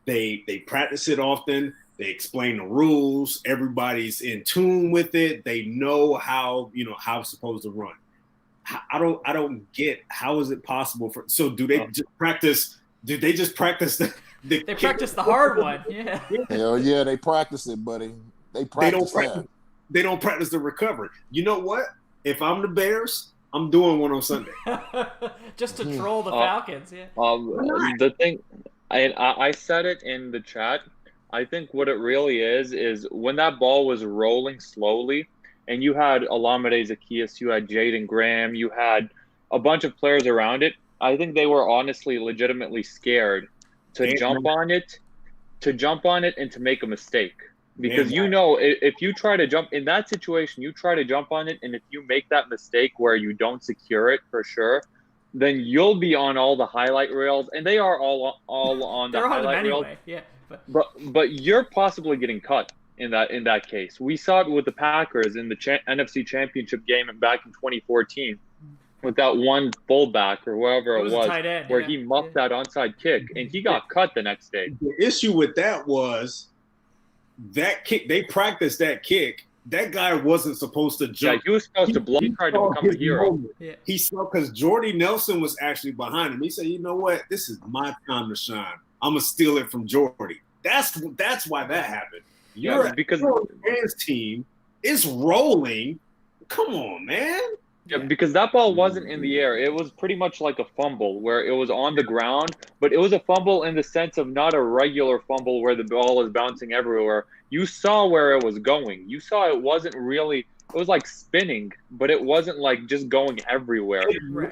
Speaker 3: they practice it often, they explain the rules, everybody's in tune with it, they know how it's supposed to run. I don't get how is it possible for so do they just practice? Did they just practice
Speaker 1: They practice the hard one, yeah.
Speaker 5: Hell yeah, they practice it, buddy. They don't practice the recovery. You know what? If I'm the Bears, I'm doing one on Sunday.
Speaker 1: Just to troll the Falcons, yeah.
Speaker 2: The thing, I said it in the chat. I think what it really is when that ball was rolling slowly, and you had Olamide Zaccheaus, you had Jaden Graham, you had a bunch of players around it. I think they were honestly, legitimately scared to jump on it and to make a mistake. Because if you try to jump in that situation, you try to jump on it, and if you make that mistake where you don't secure it for sure, then you'll be on all the highlight reels, and they are all on the highlight reels.
Speaker 1: Anyway. Yeah,
Speaker 2: but you're possibly getting cut in that case. We saw it with the Packers in the NFC Championship game back in 2014 with that one fullback or whoever it was
Speaker 1: tight end,
Speaker 2: where he muffed that onside kick, and he got cut the next day.
Speaker 3: The issue with that was that kick. They practiced that kick. That guy wasn't supposed to jump.
Speaker 2: Yeah, he was supposed to block. He tried to become a hero.
Speaker 1: Yeah.
Speaker 3: He saw because Jordy Nelson was actually behind him. He said, "You know what? This is my time to shine. I'm gonna steal it from Jordy." That's why that happened. Because his team is rolling. Come on, man.
Speaker 2: Yeah, because that ball wasn't in the air. It was pretty much like a fumble where it was on the ground, but it was a fumble in the sense of not a regular fumble where the ball is bouncing everywhere. You saw where it was going. You saw it wasn't really – it was like spinning, but it wasn't like just going everywhere.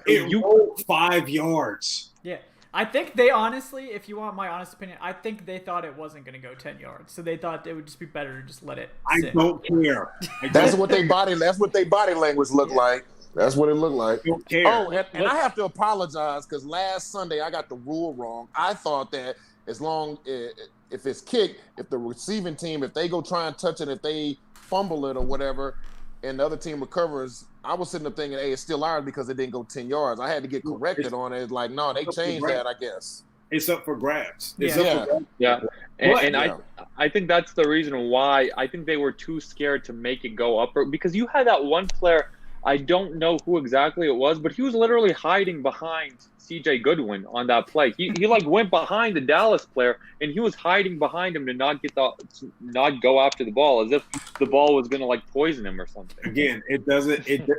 Speaker 3: It rolled 5 yards.
Speaker 1: Yeah. I think they honestly, if you want my honest opinion, I think they thought it wasn't going to go 10 yards. So they thought it would just be better to just let it sit.
Speaker 3: I don't care.
Speaker 5: That's what they body language looked like. That's what it looked like.
Speaker 3: Don't care.
Speaker 5: Oh, and I have to apologize because last Sunday I got the rule wrong. I thought that if it's kicked, if the receiving team, if they go try and touch it, if they fumble it or whatever, and the other team recovers, I was sitting up thinking, hey, it's still ours because it didn't go 10 yards. I had to get corrected on it. It's like, no, they changed that, I guess.
Speaker 3: It's up for grabs.
Speaker 2: Yeah. And I think that's the reason why I think they were too scared to make it go up. Because you had that one player, I don't know who exactly it was, but he was literally hiding behind CJ Goodwin on that play. He like went behind the Dallas player, and he was hiding behind him to not go after the ball, as if the ball was going to like poison him or something.
Speaker 3: Again,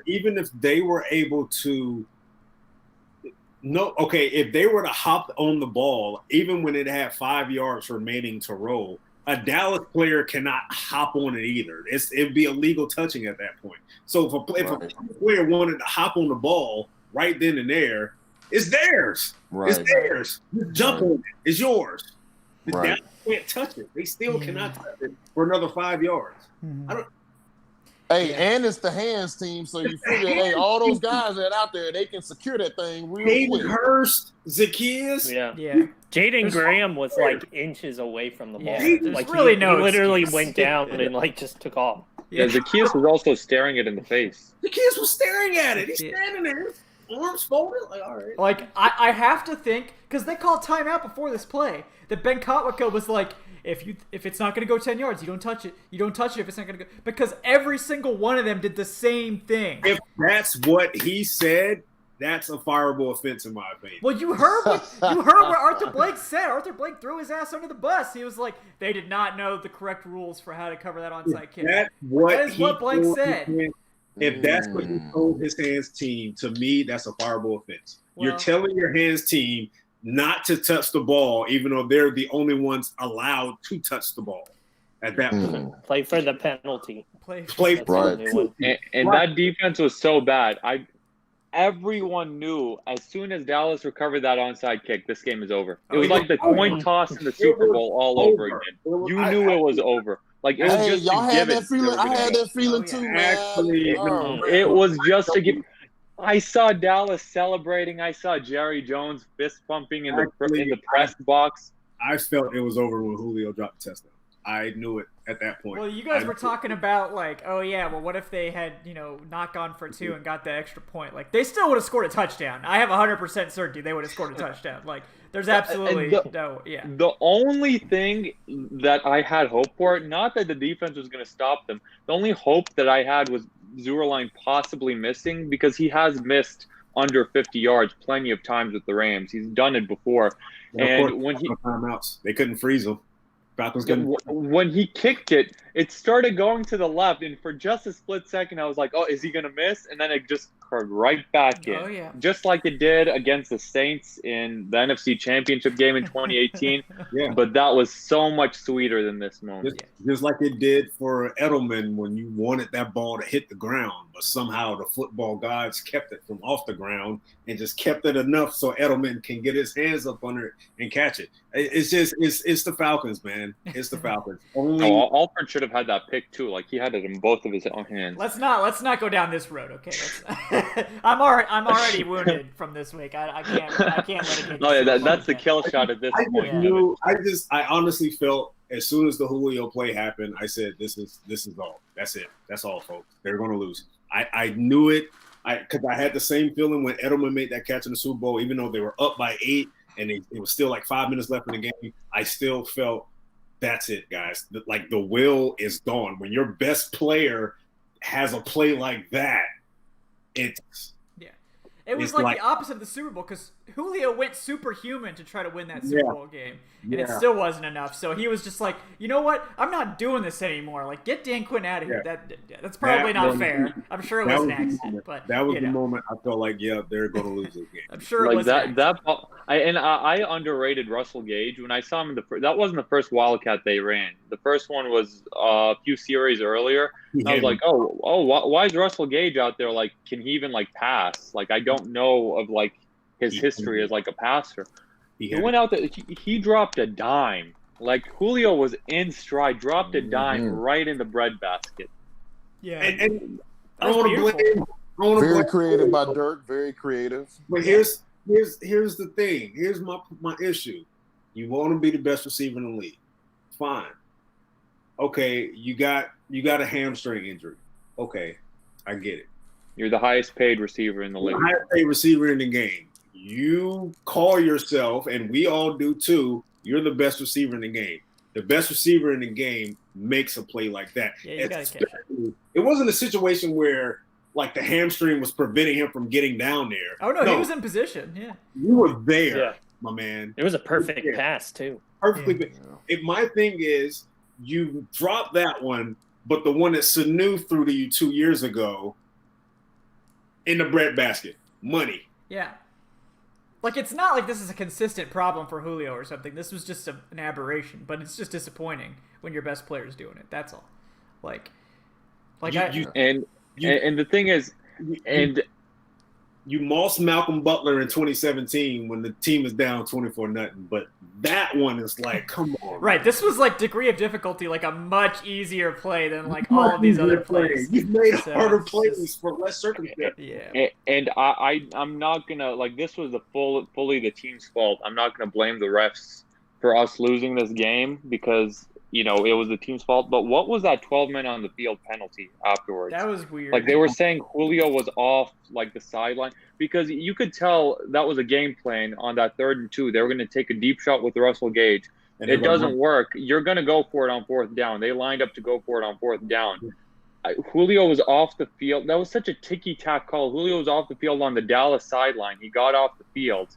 Speaker 3: even if they were able to if they were to hop on the ball, even when it had 5 yards remaining to roll, a Dallas player cannot hop on it either. It'd be illegal touching at that point. So if a player wanted to hop on the ball right then and there, it's theirs.
Speaker 5: Right.
Speaker 3: It's theirs. You jump on it. It's yours. The Dallas can't touch it. They still cannot touch it for another 5 yards.
Speaker 5: And it's the hands team, so you figure, all those guys that are out there, they can secure that thing real quick.
Speaker 3: Hurst, Zacchaeus.
Speaker 1: Yeah.
Speaker 4: Jaden Graham was like inches away from the ball.
Speaker 1: Like really
Speaker 4: he literally went down and like just took off.
Speaker 2: Yeah, Zacchaeus was also staring it in the face.
Speaker 3: Zacchaeus was staring at it. He's standing there, arms folded, like, all right.
Speaker 1: Like, I have to think, because they called timeout before this play, that Ben Kotwicka was like, if it's not going to go 10 yards, you don't touch it. You don't touch it if it's not going to go. Because every single one of them did the same thing.
Speaker 3: If that's what he said, that's a fireable offense in my opinion.
Speaker 1: Well, you heard what Arthur Blank said. Arthur Blank threw his ass under the bus. He was like, they did not know the correct rules for how to cover that onside kick.
Speaker 3: That is what Blank said. If that's what he told his hands team, to me, that's a fireable offense. Well, you're telling your hands team not to touch the ball, even though they're the only ones allowed to touch the ball at that point.
Speaker 4: Play for the penalty.
Speaker 3: Play
Speaker 5: right.
Speaker 2: And that defense was so bad. Everyone knew as soon as Dallas recovered that onside kick, this game is over. It was like the coin toss in the Super Bowl all over again. You knew it was over. Like it was just
Speaker 5: y'all had that feeling. I had that feeling too, man.
Speaker 3: Actually,
Speaker 2: it was just to give. I saw Dallas celebrating. I saw Jerry Jones fist pumping in the press box.
Speaker 3: I felt it was over when Julio dropped the touchdown. I knew it at that point.
Speaker 1: Well, you guys were talking about like, oh yeah, well, what if they had not gone for two and got the extra point? Like they still would have scored a touchdown. I have 100% certainty they would have scored a touchdown. Like there's absolutely
Speaker 2: The only thing that I had hope for, not that the defense was going to stop them. The only hope that I had was Zurline possibly missing, because he has missed under 50 yards plenty of times with the Rams. He's done it before. And when
Speaker 3: timeouts, they couldn't freeze him. Falcons
Speaker 2: when he kicked it, it started going to the left, and for just a split second, I was like, "Oh, is he gonna miss?" And then it just card right back in.
Speaker 1: Oh, yeah.
Speaker 2: Just like it did against the Saints in the NFC Championship game in 2018.
Speaker 3: Yeah.
Speaker 2: But that was so much sweeter than this moment.
Speaker 3: Just like it did for Edelman when you wanted that ball to hit the ground, but somehow the football gods kept it from off the ground and just kept it enough so Edelman can get his hands up under it and catch it. It's the Falcons, man. It's the Falcons.
Speaker 2: Alford should have had that pick too. Like he had it in both of his own hands.
Speaker 1: Let's not go down this road, okay? I'm already wounded from this week. I can't let it get.
Speaker 2: Oh yeah, that's the kill shot at this point.
Speaker 3: I honestly felt as soon as the Julio play happened, I said, "This is all. That's it. That's all, folks. They're going to lose." I knew it. Because I had the same feeling when Edelman made that catch in the Super Bowl, even though they were up by 8 and it was still like 5 minutes left in the game. I still felt that's it, guys. Like the will is gone. When your best player has a play like that, it
Speaker 1: was like the opposite of the Super Bowl because Julio went superhuman to try to win that Super Bowl game, and it still wasn't enough. So he was just like, you know what? I'm not doing this anymore. Like, get Dan Quinn out of here. That's probably not fair. I'm sure it was an accident, but
Speaker 3: that was the moment I felt like, they're going to lose this game.
Speaker 1: I'm sure it was
Speaker 2: I underrated Russell Gage when I saw him that wasn't the first Wildcat they ran. The first one was a few series earlier. I was like, why is Russell Gage out there? Like, can he even like pass? Like, I don't know of like his history as like a passer. He went out there. He dropped a dime. Like Julio was in stride, dropped a dime right in the breadbasket.
Speaker 1: Yeah,
Speaker 3: and I don't want to blame.
Speaker 5: Very creative by Dirk. Very creative.
Speaker 3: But here's the thing. Here's my issue. You want to be the best receiver in the league. Fine. Okay, you got a hamstring injury. Okay, I get it.
Speaker 2: You're the highest paid receiver in the league.
Speaker 3: The highest paid receiver in the game. You call yourself, and we all do too, you're the best receiver in the game. The best receiver in the game makes a play like that.
Speaker 1: Yeah, you gotta catch it.
Speaker 3: It wasn't a situation where like the hamstring was preventing him from getting down there.
Speaker 1: Oh, no, he was in position, yeah.
Speaker 3: You were there, my man.
Speaker 4: It was a perfect pass, too.
Speaker 3: Perfectly. My thing is, you dropped that one, but the one that Sanu threw to you 2 years ago in the breadbasket, money.
Speaker 1: Yeah. Like, it's not like this is a consistent problem for Julio or something. This was just an aberration, but it's just disappointing when your best player's doing it. That's all.
Speaker 2: And the thing is,
Speaker 3: you mossed Malcolm Butler in 2017 when the team is down 24-0, but that one is like, come on.
Speaker 1: Right, this was like degree of difficulty, like a much easier play than like all of these other plays.
Speaker 3: You've made harder plays for less circumstances.
Speaker 1: Yeah.
Speaker 2: And I'm not gonna like this was fully the team's fault. I'm not gonna blame the refs for us losing this game because it was the team's fault. But what was that 12 men on the field penalty afterwards?
Speaker 1: That was weird.
Speaker 2: Like they were saying Julio was off like the sideline because you could tell that was a game plan on that 3rd and 2. They were going to take a deep shot with Russell Gage. And it doesn't work. You're going to go for it on 4th down. They lined up to go for it on 4th down. Julio was off the field. That was such a ticky-tack call. Julio was off the field on the Dallas sideline. He got off the field.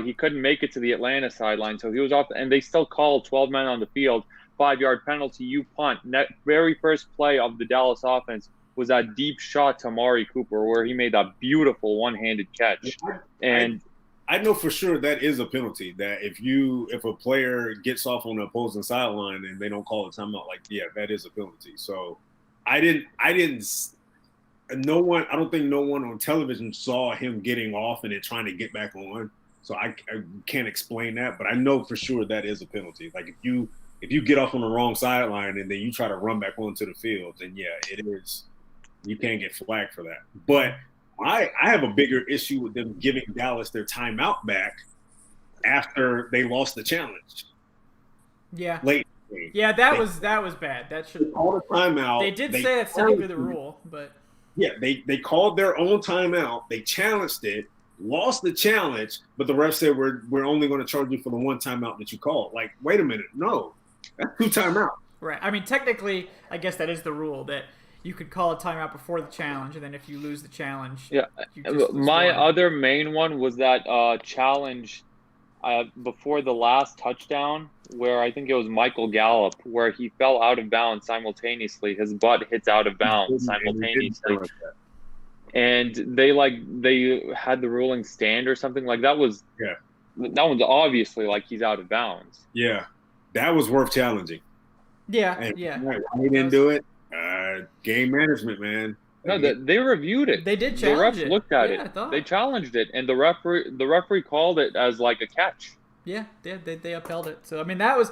Speaker 2: He couldn't make it to the Atlanta sideline, so he was off. And they still called 12 men on the field. 5-yard penalty, you punt. That very first play of the Dallas offense was that deep shot to Amari Cooper where he made that beautiful one-handed catch. And
Speaker 3: I know for sure that is a penalty. That if a player gets off on the opposing sideline and they don't call a timeout, that is a penalty. So I don't think no one on television saw him getting off and then trying to get back on. So I can't explain that, but I know for sure that is a penalty. Like if you get off on the wrong sideline and then you try to run back onto the field, then it is. You can't get flagged for that. But I have a bigger issue with them giving Dallas their timeout back after they lost the challenge.
Speaker 1: Yeah.
Speaker 3: Late.
Speaker 1: Yeah, that was bad. That should
Speaker 3: call the timeout.
Speaker 1: They did say it's technically the rule, but
Speaker 3: they called their own timeout. They challenged it, lost the challenge, but the ref said we're only going to charge you for the one timeout that you called. Like, wait a minute, no. That's 2 timeouts.
Speaker 1: Right. I mean, technically, I guess that is the rule that you could call a timeout before the challenge, and then if you lose the challenge,
Speaker 2: you just my other main one was that challenge before the last touchdown, where I think it was Michael Gallup, where he fell out of bounds simultaneously. His butt hits out of bounds simultaneously. and they had the ruling stand or something like that. Was that one's obviously like he's out of bounds.
Speaker 3: Yeah, that was worth challenging.
Speaker 1: Yeah,
Speaker 3: and
Speaker 1: yeah.
Speaker 3: Why he didn't do it? Game management, man.
Speaker 2: No, they reviewed it.
Speaker 1: They did challenge it.
Speaker 2: The refs looked at it. They challenged it, and the referee called it as like a catch.
Speaker 1: Yeah, they upheld it. So I mean, there's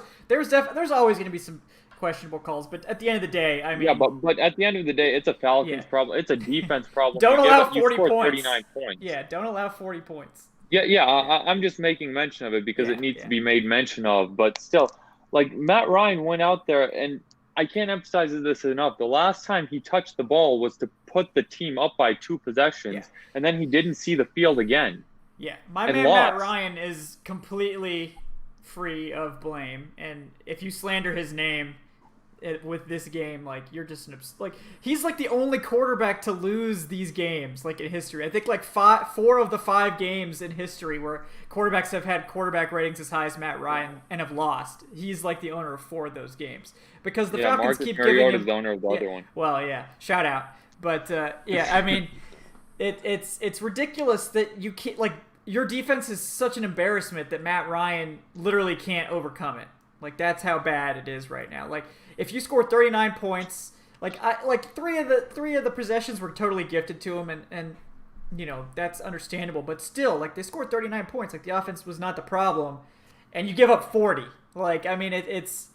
Speaker 1: always going to be some questionable calls, but at the end of the day, I mean,
Speaker 2: yeah, but at the end of the day, it's a Falcons problem. It's a defense problem.
Speaker 1: Don't allow 40 points.
Speaker 2: 39 points.
Speaker 1: Yeah, don't allow 40 points.
Speaker 2: Yeah. I'm just making mention of it because it needs to be made mention of. But still, like Matt Ryan went out there, and I can't emphasize this enough. The last time he touched the ball was to put the team up by 2 possessions, and then he didn't see the field again.
Speaker 1: Yeah, my man Matt Ryan is completely free of blame, and if you slander his name with this game, like you're just he's like the only quarterback to lose these games like in history. I think like 4 of the 5 games in history where quarterbacks have had quarterback ratings as high as Matt Ryan and have lost. He's like the owner of 4 of those games because the Falcons
Speaker 2: Marcus
Speaker 1: keep
Speaker 2: Mariota
Speaker 1: giving him.
Speaker 2: Is the owner of the other one.
Speaker 1: Well, yeah, shout out, but I mean, it's ridiculous that you can't like. Your defense is such an embarrassment that Matt Ryan literally can't overcome it. Like that's how bad it is right now. Like if you score 39 points, like three of the possessions were totally gifted to him, and you know that's understandable. But still, like they scored 39 points. Like the offense was not the problem, and you give up 40. Like I mean, it's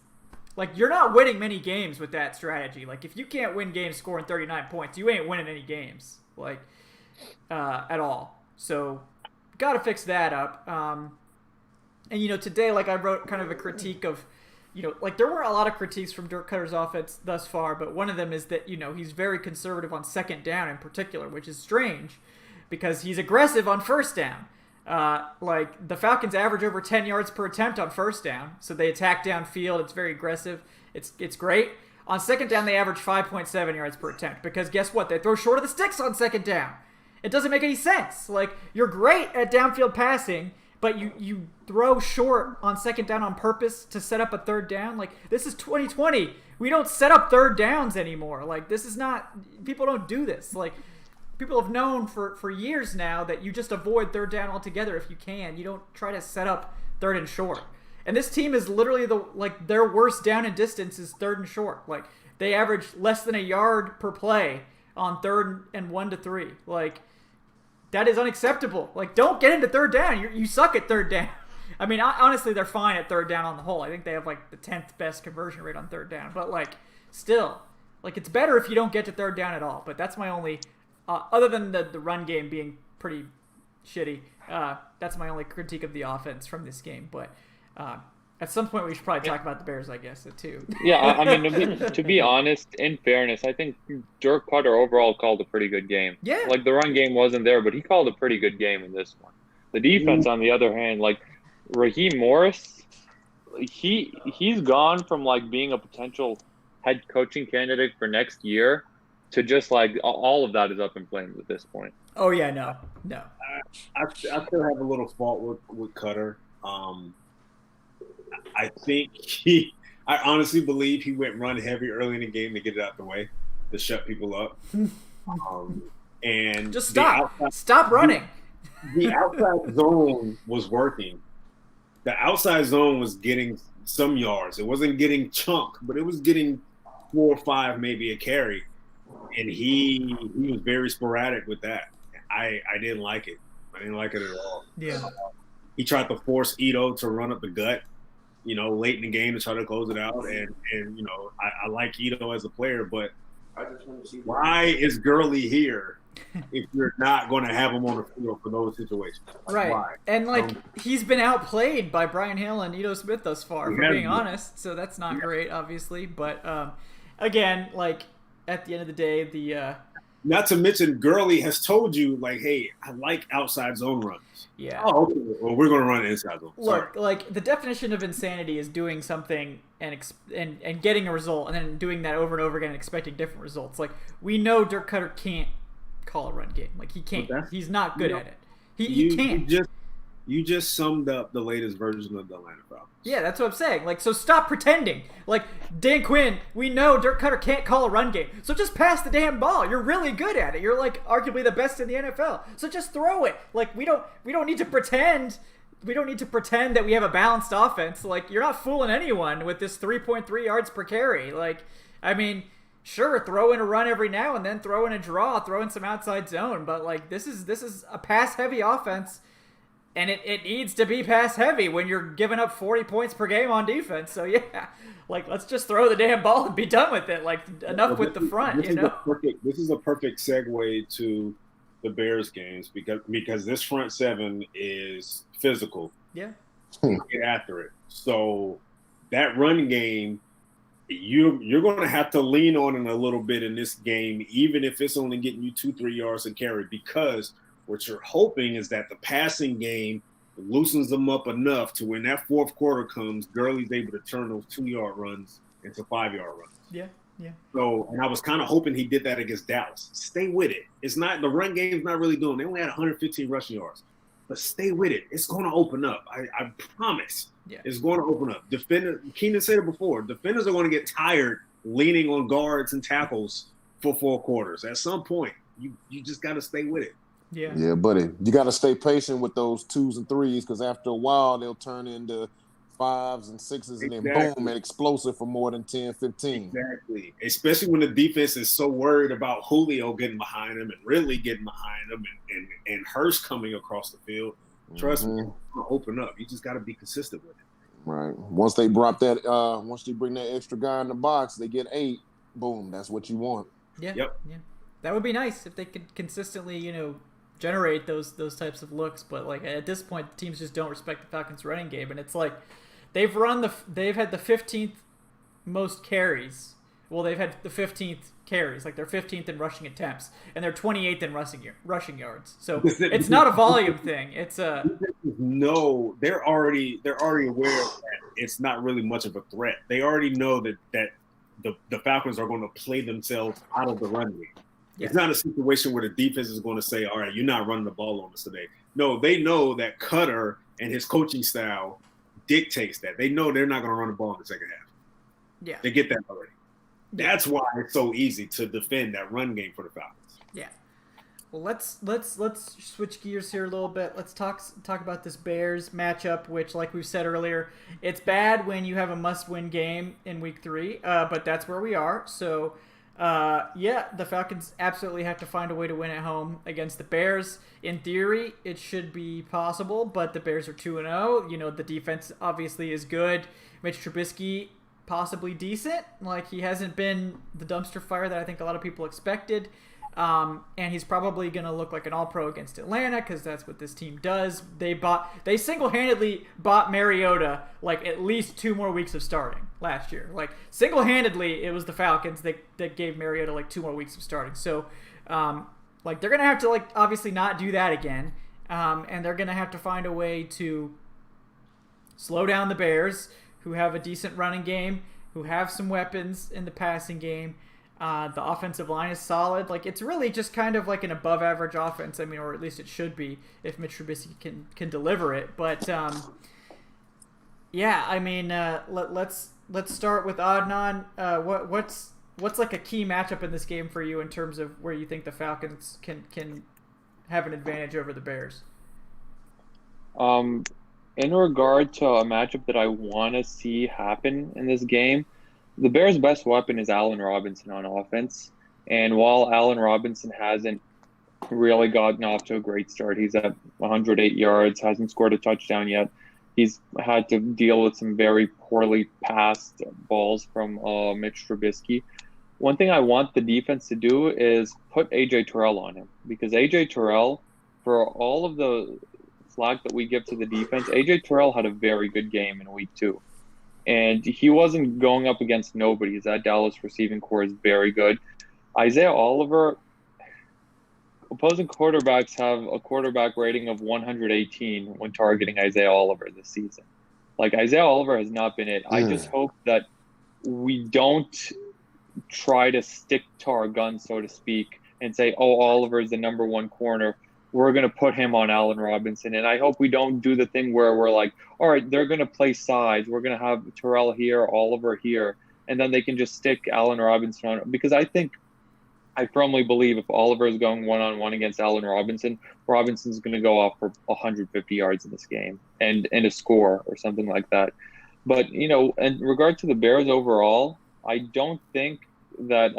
Speaker 1: like you're not winning many games with that strategy. Like if you can't win games scoring 39 points, you ain't winning any games. Like at all. So. Got to fix that up. And, you know, today, like, I wrote kind of a critique of, you know, like, there weren't a lot of critiques from Dirk Cutter's offense thus far, but one of them is that, you know, he's very conservative on second down in particular, which is strange because he's aggressive on first down. Like, the Falcons average over 10 yards per attempt on first down, so they attack downfield. It's very aggressive. It's great. On second down, they average 5.7 yards per attempt because guess what? They throw short of the sticks on second down. It doesn't make any sense. Like, you're great at downfield passing, but you throw short on second down on purpose to set up a third down. Like, this is 2020. We don't set up third downs anymore. Like, this is not – people don't do this. Like, people have known for years now that you just avoid third down altogether if you can. You don't try to set up third and short. And this team is literally their worst down and distance is third and short. Like, they average less than a yard per play on 3rd and 1 to 3. Like – that is unacceptable. Like, don't get into third down. You suck at third down. I mean, honestly, they're fine at third down on the whole. I think they have, like, the 10th best conversion rate on third down. But, like, still, like, it's better if you don't get to third down at all. But that's my only other than the run game being pretty shitty, that's my only critique of the offense from this game. But at some point, we should probably talk about the Bears, I guess, too.
Speaker 2: Yeah, I mean, to be honest, in fairness, I think Dirk Cutter overall called a pretty good game.
Speaker 1: Yeah.
Speaker 2: Like, the run game wasn't there, but he called a pretty good game in this one. The defense, on the other hand, like, Raheem Morris, he's gone from, like, being a potential head coaching candidate for next year to just, like, all of that is up in flames at this point.
Speaker 1: Oh, yeah, no.
Speaker 3: I still have a little fault with Cutter. I think I honestly believe he went run heavy early in the game to get it out the way, to shut people up. And
Speaker 1: just stop running.
Speaker 3: The outside zone was working. The outside zone was getting some yards. It wasn't getting chunk, but it was getting 4 or 5, maybe a carry. And he was very sporadic with that. I didn't like it. I didn't like it at all.
Speaker 1: Yeah.
Speaker 3: He tried to force Ito to run up the gut, you know, late in the game to try to close it out. And you know, I like Ito as a player, but why is Gurley here if you're not going to have him on the field for those situations? Like,
Speaker 1: right.
Speaker 3: Why?
Speaker 1: And, like, he's been outplayed by Brian Hill and Ito Smith thus far, for being honest. So that's not great, obviously. But, again, like, at the end of the day,
Speaker 3: not to mention Gurley has told you, like, hey, I like outside zone runs.
Speaker 1: Yeah.
Speaker 3: Oh, okay. Well, we're going to run inside zone.
Speaker 1: Look, like, the definition of insanity is doing something and getting a result and then doing that over and over again and expecting different results. Like, we know Dirk Cutter can't call a run game. Like, he can't. He's not good at it. He can't.
Speaker 3: You just summed up the latest version of the Atlanta Falcons.
Speaker 1: Yeah, that's what I'm saying. Like, so stop pretending. Like, Dan Quinn, we know Dirk Cutter can't call a run game. So just pass the damn ball. You're really good at it. You're, like, arguably the best in the NFL. So just throw it. Like, we don't need to pretend. We don't need to pretend that we have a balanced offense. Like, you're not fooling anyone with this 3.3 yards per carry. Like, I mean, sure, throw in a run every now and then, throw in a draw, throw in some outside zone. But, like, this is a pass-heavy offense. And it needs to be pass heavy when you're giving up 40 points per game on defense. So, yeah, like, let's just throw the damn ball and be done with it. Like, enough with the front, you know?
Speaker 3: This is a perfect segue to the Bears games because this front seven is physical.
Speaker 1: Yeah.
Speaker 3: Get after it. So that run game, you're going to have to lean on it a little bit in this game, even if it's only getting you 2-3 yards a carry, because what you're hoping is that the passing game loosens them up enough to when that fourth quarter comes, Gurley's able to turn those 2-yard runs into 5-yard runs.
Speaker 1: Yeah.
Speaker 3: So, and I was kind of hoping he did that against Dallas. Stay with it. It's not, the run game's not really doing. They only had 115 rushing yards, but stay with it. It's going to open up. I promise.
Speaker 1: Yeah. It's
Speaker 3: going to open up. Keenan said it before. Defenders are going to get tired leaning on guards and tackles for 4 quarters. At some point, you just got to stay with it.
Speaker 5: Yeah, buddy. You got to stay patient with those 2s and 3s because after a while they'll turn into 5s and 6s and then boom, and explosive for more than 10, 15.
Speaker 3: Exactly. Especially when the defense is so worried about Julio getting behind him and Ridley getting behind him and Hurst coming across the field. Trust me, it's going to open up. You just got to be consistent with it.
Speaker 5: Right. Once they drop that, once they bring that extra guy in the box, they get 8. Boom. That's what you want.
Speaker 1: Yeah.
Speaker 3: Yep.
Speaker 1: Yeah. That would be nice if they could consistently, generate those types of looks, but like at this point the teams just don't respect the Falcons running game, and it's like they've had the 15th most carries. Well, they've had the 15th carries, like they're 15th in rushing attempts, and they're 28th in rushing yards. So it's not a volume thing. It's a
Speaker 3: no. They're already aware that it's not really much of a threat. They already know that the Falcons are going to play themselves out of the run game. Yes. It's not a situation where the defense is going to say, all right, you're not running the ball on us today. No, they know that Cutter and his coaching style dictates that. They know they're not going to run the ball in the second half.
Speaker 1: Yeah.
Speaker 3: They get that already. That's why it's so easy to defend that run game for the Falcons.
Speaker 1: Yeah. Well, let's switch gears here a little bit. Let's talk about this Bears matchup, which, like we said earlier, it's bad when you have a must-win game in Week 3, but that's where we are. So, the Falcons absolutely have to find a way to win at home against the Bears. In theory, it should be possible, but the Bears are 2-0. The defense obviously is good. Mitch Trubisky possibly decent. Like, he hasn't been the dumpster fire that I think a lot of people expected. And he's probably going to look like an all-pro against Atlanta because that's what this team does. They single-handedly bought Mariota like at least 2 more weeks of starting last year. Like, single-handedly, it was the Falcons that gave Mariota like 2 more weeks of starting. So, they're going to have to obviously not do that again. And they're going to have to find a way to slow down the Bears, who have a decent running game, who have some weapons in the passing game. The offensive line is solid. Like, it's really just kind of like an above-average offense. I mean, or at least it should be if Mitch Trubisky can deliver it. But let's start with Adnan. What's like a key matchup in this game for you in terms of where you think the Falcons can have an advantage over the Bears?
Speaker 2: In regard to a matchup that I want to see happen in this game, the Bears' best weapon is Allen Robinson on offense. And while Allen Robinson hasn't really gotten off to a great start, he's at 108 yards, hasn't scored a touchdown yet. He's had to deal with some very poorly passed balls from Mitch Trubisky. One thing I want the defense to do is put A.J. Terrell on him, because A.J. Terrell, for all of the slack that we give to the defense, A.J. Terrell had a very good game in Week 2. And he wasn't going up against nobody. That Dallas receiving core is very good. Isaiah Oliver, opposing quarterbacks have a quarterback rating of 118 when targeting Isaiah Oliver this season. Like, Isaiah Oliver has not been it. I just hope that we don't try to stick to our guns, so to speak, and say, oh, Oliver is the number 1 corner we're going to put him on Allen Robinson. And I hope we don't do the thing where we're like, all right, they're going to play sides. We're going to have Terrell here, Oliver here, and then they can just stick Allen Robinson on. Because I firmly believe if Oliver is going one-on-one against Allen Robinson, Robinson's going to go off for 150 yards in this game and a score or something like that. But, in regard to the Bears overall, I don't think that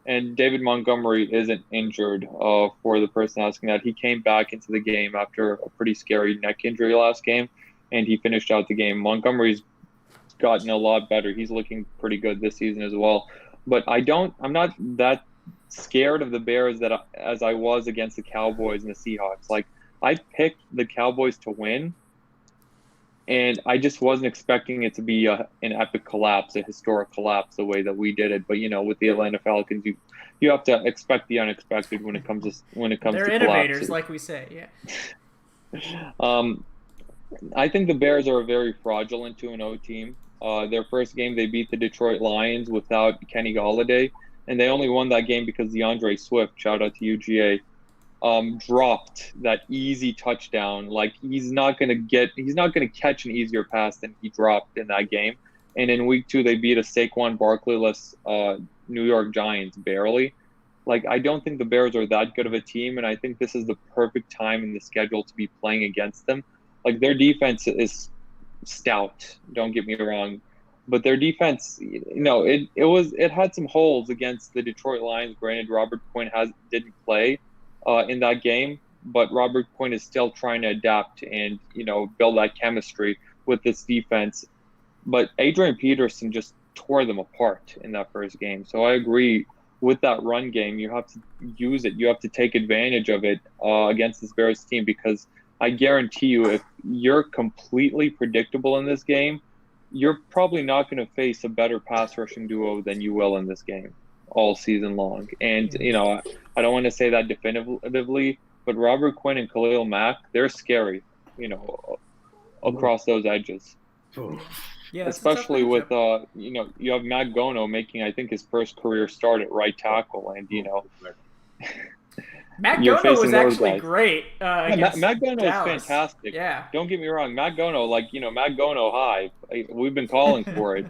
Speaker 2: and David Montgomery isn't injured for the person asking that. He came back into the game after a pretty scary neck injury last game, and he finished out the game. Montgomery's gotten a lot better. He's looking pretty good this season as well. But I'm not that scared of the Bears as I was against the Cowboys and the Seahawks. Like, I picked the Cowboys to win, and I just wasn't expecting it to be an epic collapse, a historic collapse, the way that we did it. But with the Atlanta Falcons, you have to expect the unexpected when it comes to
Speaker 1: They're
Speaker 2: to
Speaker 1: innovators,
Speaker 2: collapses.
Speaker 1: like we say. Yeah.
Speaker 2: I think the Bears are a very fraudulent 2-0 team. Their first game, they beat the Detroit Lions without Kenny Golladay, and they only won that game because DeAndre Swift, shout out to UGA, dropped that easy touchdown. Like, he's not gonna catch an easier pass than he dropped in that game. And in week 2, they beat a Saquon Barkley-less New York Giants barely. Like, I don't think the Bears are that good of a team, and I think this is the perfect time in the schedule to be playing against them. Like, their defense is stout, don't get me wrong, but their defense, it had some holes against the Detroit Lions. Granted, Robert Quinn didn't play in that game, but Robert Quinn is still trying to adapt and build that chemistry with this defense. But Adrian Peterson just tore them apart in that first game. So I agree with that run game. You have to use it. You have to take advantage of it against this Bears team, because I guarantee you, if you're completely predictable in this game, you're probably not going to face a better pass rushing duo than you will in this game all season long. And, I don't want to say that definitively, but Robert Quinn and Khalil Mack, they're scary, across those edges.
Speaker 1: Yeah,
Speaker 2: especially with, you have Matt Gono making, I think, his first career start at right tackle. And,
Speaker 1: Matt Gono was actually great.
Speaker 2: Matt Gono is fantastic.
Speaker 1: Yeah.
Speaker 2: Don't get me wrong. Matt Gono, Matt Gono high. We've been calling for it.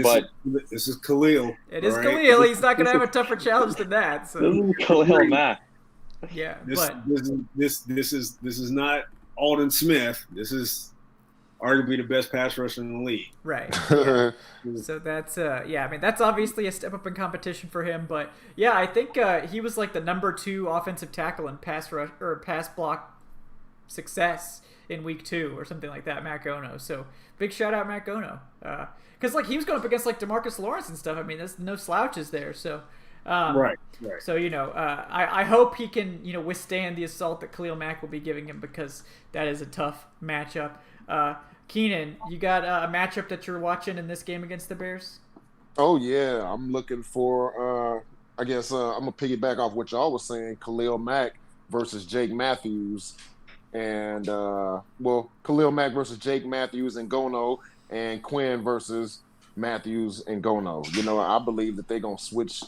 Speaker 2: But
Speaker 3: this is Khalil.
Speaker 1: It is Khalil. He's not going to have a tougher challenge than that. So.
Speaker 2: This is Khalil Mack.
Speaker 1: Yeah.
Speaker 3: This is not Alden Smith. This is arguably the best pass rusher in the league.
Speaker 1: Right. Yeah. So that's that's obviously a step up in competition for him. But yeah, I think he was like the number 2 offensive tackle in pass rush or pass block success in week 2 or something like that, Matt Gono. So big shout out Matt Gono. Because he was going up against like DeMarcus Lawrence and stuff. I mean, there's no slouches there. So
Speaker 3: right.
Speaker 1: So I hope he can withstand the assault that Khalil Mack will be giving him, because that is a tough matchup. Keenan, you got a matchup that you're watching in this game against the Bears?
Speaker 5: Oh, yeah. I'm looking for, I'm going to piggyback off what y'all was saying, Khalil Mack versus Jake Matthews. And, Khalil Mack versus Jake Matthews and Gono, and Quinn versus Matthews and Gono. I believe that they're going to switch.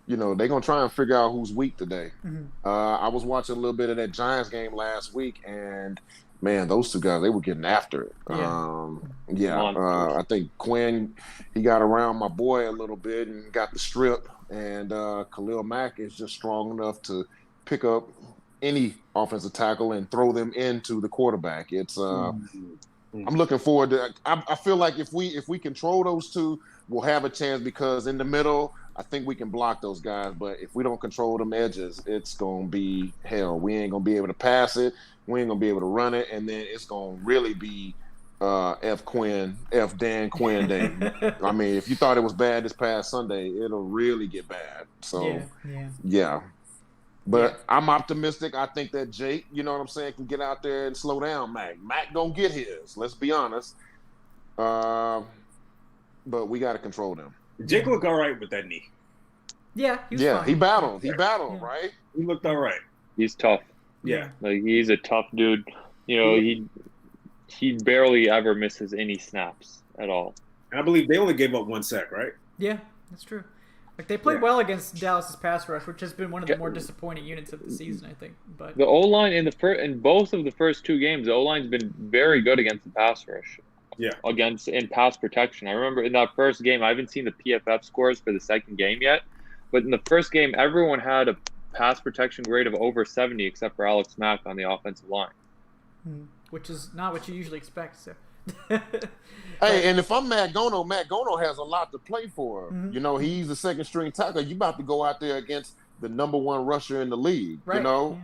Speaker 5: They're going to try and figure out who's weak today. Mm-hmm. I was watching a little bit of that Giants game last week, and man, those two guys, they were getting after it. I think Quinn, he got around my boy a little bit and got the strip. And Khalil Mack is just strong enough to pick up any offensive tackle and throw them into the quarterback. It's I'm looking forward to. I feel like if we control those two, we'll have a chance, because in the middle, I think we can block those guys. But if we don't control them edges, it's gonna be hell. We ain't gonna be able to pass it. We ain't gonna be able to run it, and then it's gonna really be F Dan Quinn day. I mean, if you thought it was bad this past Sunday, it'll really get bad. So yeah. But I'm optimistic. I think that Jake, you know what I'm saying, can get out there and slow down Mac. Mac gonna get his. Let's be honest. But we got to control them.
Speaker 3: Jake looked all right with that knee.
Speaker 1: Yeah,
Speaker 5: he battled. He battled, right?
Speaker 3: He looked all right.
Speaker 2: He's tough.
Speaker 3: Yeah.
Speaker 2: Like, he's a tough dude. He barely ever misses any snaps at all.
Speaker 3: And I believe they only gave up 1 sack, right?
Speaker 1: Yeah, that's true. Like they played well against Dallas's pass rush, which has been one of the more disappointing units of the season, I think. But
Speaker 2: the O-line in both of the first 2 games, the O-line's been very good against the pass rush.
Speaker 3: Yeah.
Speaker 2: In pass protection. I remember in that first game, I haven't seen the PFF scores for the second game yet, but in the first game, everyone had a pass protection grade of over 70 except for Alex Mack on the offensive line.
Speaker 1: Which is not what you usually expect. So.
Speaker 5: Hey, and if I'm Matt Gono has a lot to play for. You know, he's the second string tackle. You about to go out there against the number 1 rusher in the league. Right. You know,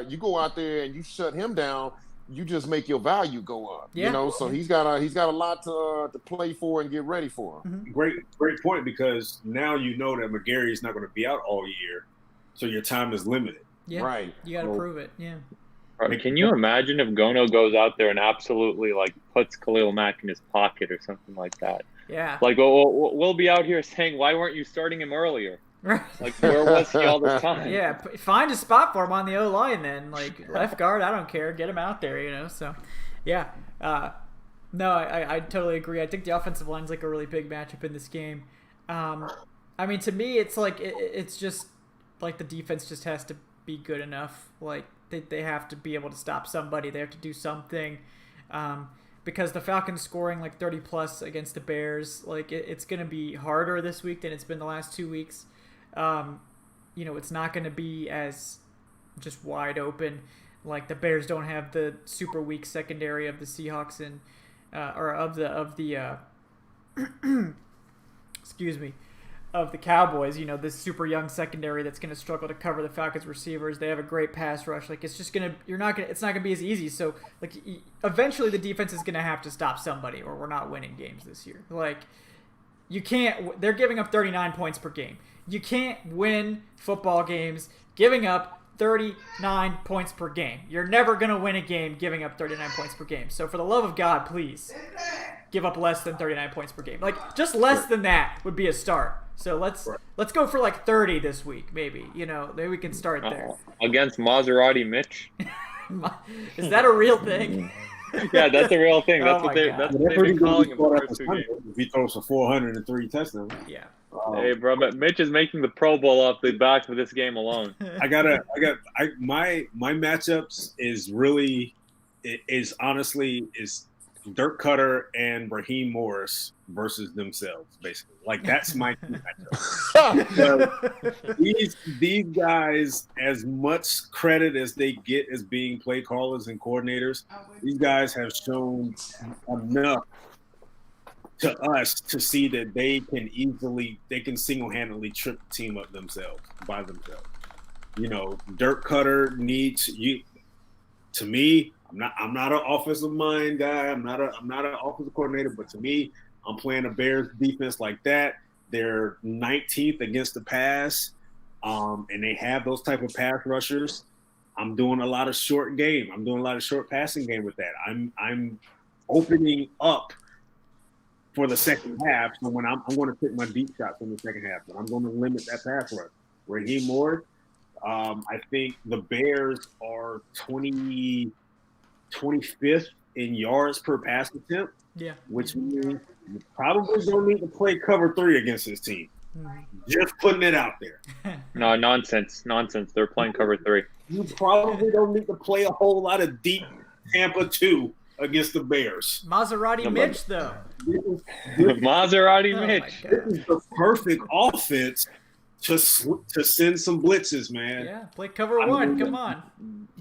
Speaker 5: you go out there and you shut him down, you just make your value go up. You know, so he's got a lot to play for and get ready for.
Speaker 3: Great point, because now you know that McGarry is not going to be out all year, so your time is limited.
Speaker 1: Yeah, right. You got to prove it. Yeah.
Speaker 2: Right. Can you imagine if Gono goes out there and absolutely puts Khalil Mack in his pocket or something like that?
Speaker 1: Yeah.
Speaker 2: We'll be out here saying, why weren't you starting him earlier?
Speaker 1: Right.
Speaker 2: Where was he all the time?
Speaker 1: Yeah, find a spot for him on the O-line then. Left guard, I don't care. Get him out there, So, yeah. No, I totally agree. I think the offensive line's a really big matchup in this game. I mean, to me, it's it's just the defense just has to be good enough. They have to be able to stop somebody. They have to do something. Because the Falcons scoring 30-plus against the Bears, it's going to be harder this week than it's been the last 2 weeks. It's not going to be as just wide open. The Bears don't have the super weak secondary of the Seahawks and excuse me, of the Cowboys. This super young secondary that's going to struggle to cover the Falcons receivers. They have a great pass rush. It's not gonna be as easy. So eventually the defense is going to have to stop somebody, or we're not winning games this year. You can't. They're giving up 39 points per game. You can't win football games giving up 39 points per game. You're never going to win a game giving up 39 points per game. So for the love of God, please give up less than 39 points per game. Just less than that would be a start. So let's go for 30 this week, maybe. Maybe we can start there.
Speaker 2: Against Maserati Mitch.
Speaker 1: Is that a real thing?
Speaker 2: Yeah, that's a real thing. That's what they've been calling him for the 2 games.
Speaker 3: If he throws for 403 touchdowns.
Speaker 1: Yeah.
Speaker 2: Hey, bro, but Mitch is making the Pro Bowl off the back of this game alone.
Speaker 3: My matchups is honestly Dirk Cutter and Raheem Morris versus themselves, basically. That's my matchup. These guys, as much credit as they get as being play callers and coordinators, these guys have shown enough to us to see that they can single-handedly trip the team up by themselves. Dirk Cutter needs you. To me, I'm not an offensive mind guy. I'm not an offensive coordinator, but to me, I'm playing a Bears defense like that. They're 19th against the pass, and they have those type of pass rushers. I'm doing a lot of short game. I'm doing a lot of short passing game with that. I'm opening up for the second half. So when I'm going to take my deep shots in the second half, but I'm going to limit that pass rush. Raheem Morris, I think the Bears are 25th in yards per pass attempt. Yeah. Which means you probably don't need to play cover 3 against this team. Just putting it out there.
Speaker 2: No, nonsense. They're playing cover 3.
Speaker 3: You probably don't need to play a whole lot of deep Tampa 2 against the Bears.
Speaker 1: Maserati Mitch, though.
Speaker 2: Maserati Mitch.
Speaker 3: This is the perfect offense to send some blitzes, man.
Speaker 1: Yeah, play cover 1. Come on.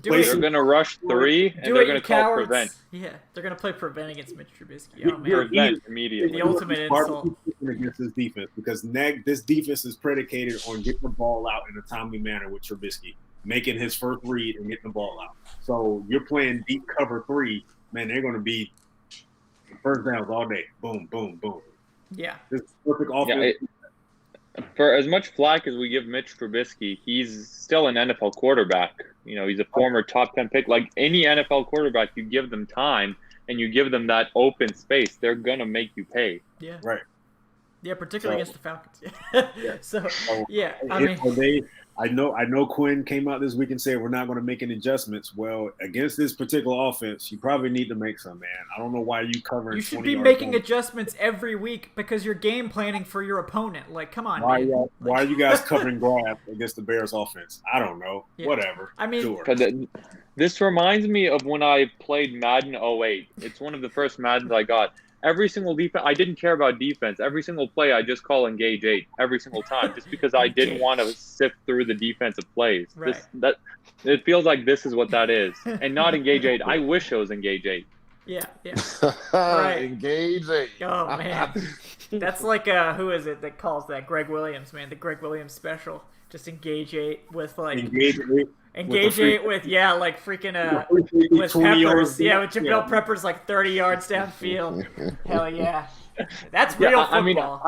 Speaker 2: They're going to rush 3, and they're going to call prevent.
Speaker 1: Yeah, they're going to play prevent against Mitch Trubisky. Oh, man.
Speaker 2: Prevent immediately.
Speaker 1: The ultimate insult.
Speaker 3: Against this defense, because this defense is predicated on getting the ball out in a timely manner with Trubisky, making his first read and getting the ball out. So you're playing deep cover 3, man, they're going to be first downs all day. Boom, boom, boom.
Speaker 1: Yeah.
Speaker 3: This is perfect offense.
Speaker 2: For as much flack as we give Mitch Trubisky, he's still an NFL quarterback. He's a former top 10 pick. Like any NFL quarterback, you give them time and you give them that open space, they're going to make you pay.
Speaker 1: Yeah.
Speaker 3: Right.
Speaker 1: Yeah, particularly against the Falcons.
Speaker 3: Yeah.
Speaker 1: So,
Speaker 3: I I know Quinn came out this week and said we're not going to make any adjustments. Well, against this particular offense, you probably need to make some, man. I don't know why you covering.
Speaker 1: You should be making adjustments every week because you're game planning for your opponent. Like, come on, man.
Speaker 3: Why are you guys covering grass against the Bears offense? I don't know. Yeah. Whatever.
Speaker 1: I mean,
Speaker 3: sure.
Speaker 2: This reminds me of when I played Madden 08. It's one of the first Maddens I got. Every single defense, I didn't care about defense. Every single play, I just call engage 8 every single time, just because I didn't want to sift through the defensive plays.
Speaker 1: Right.
Speaker 2: It feels like this is what that is, and not engage 8. I wish it was engage 8.
Speaker 1: Yeah. Right.
Speaker 5: Engage 8.
Speaker 1: Oh man, that's like who is it that calls that? Greg Williams, man, the Greg Williams special. Just engage 8 with like
Speaker 3: engage 8.
Speaker 1: Engage it with like freaking with Peppers, with Jabril Peppers like 30 yards downfield. Hell yeah, that's real football.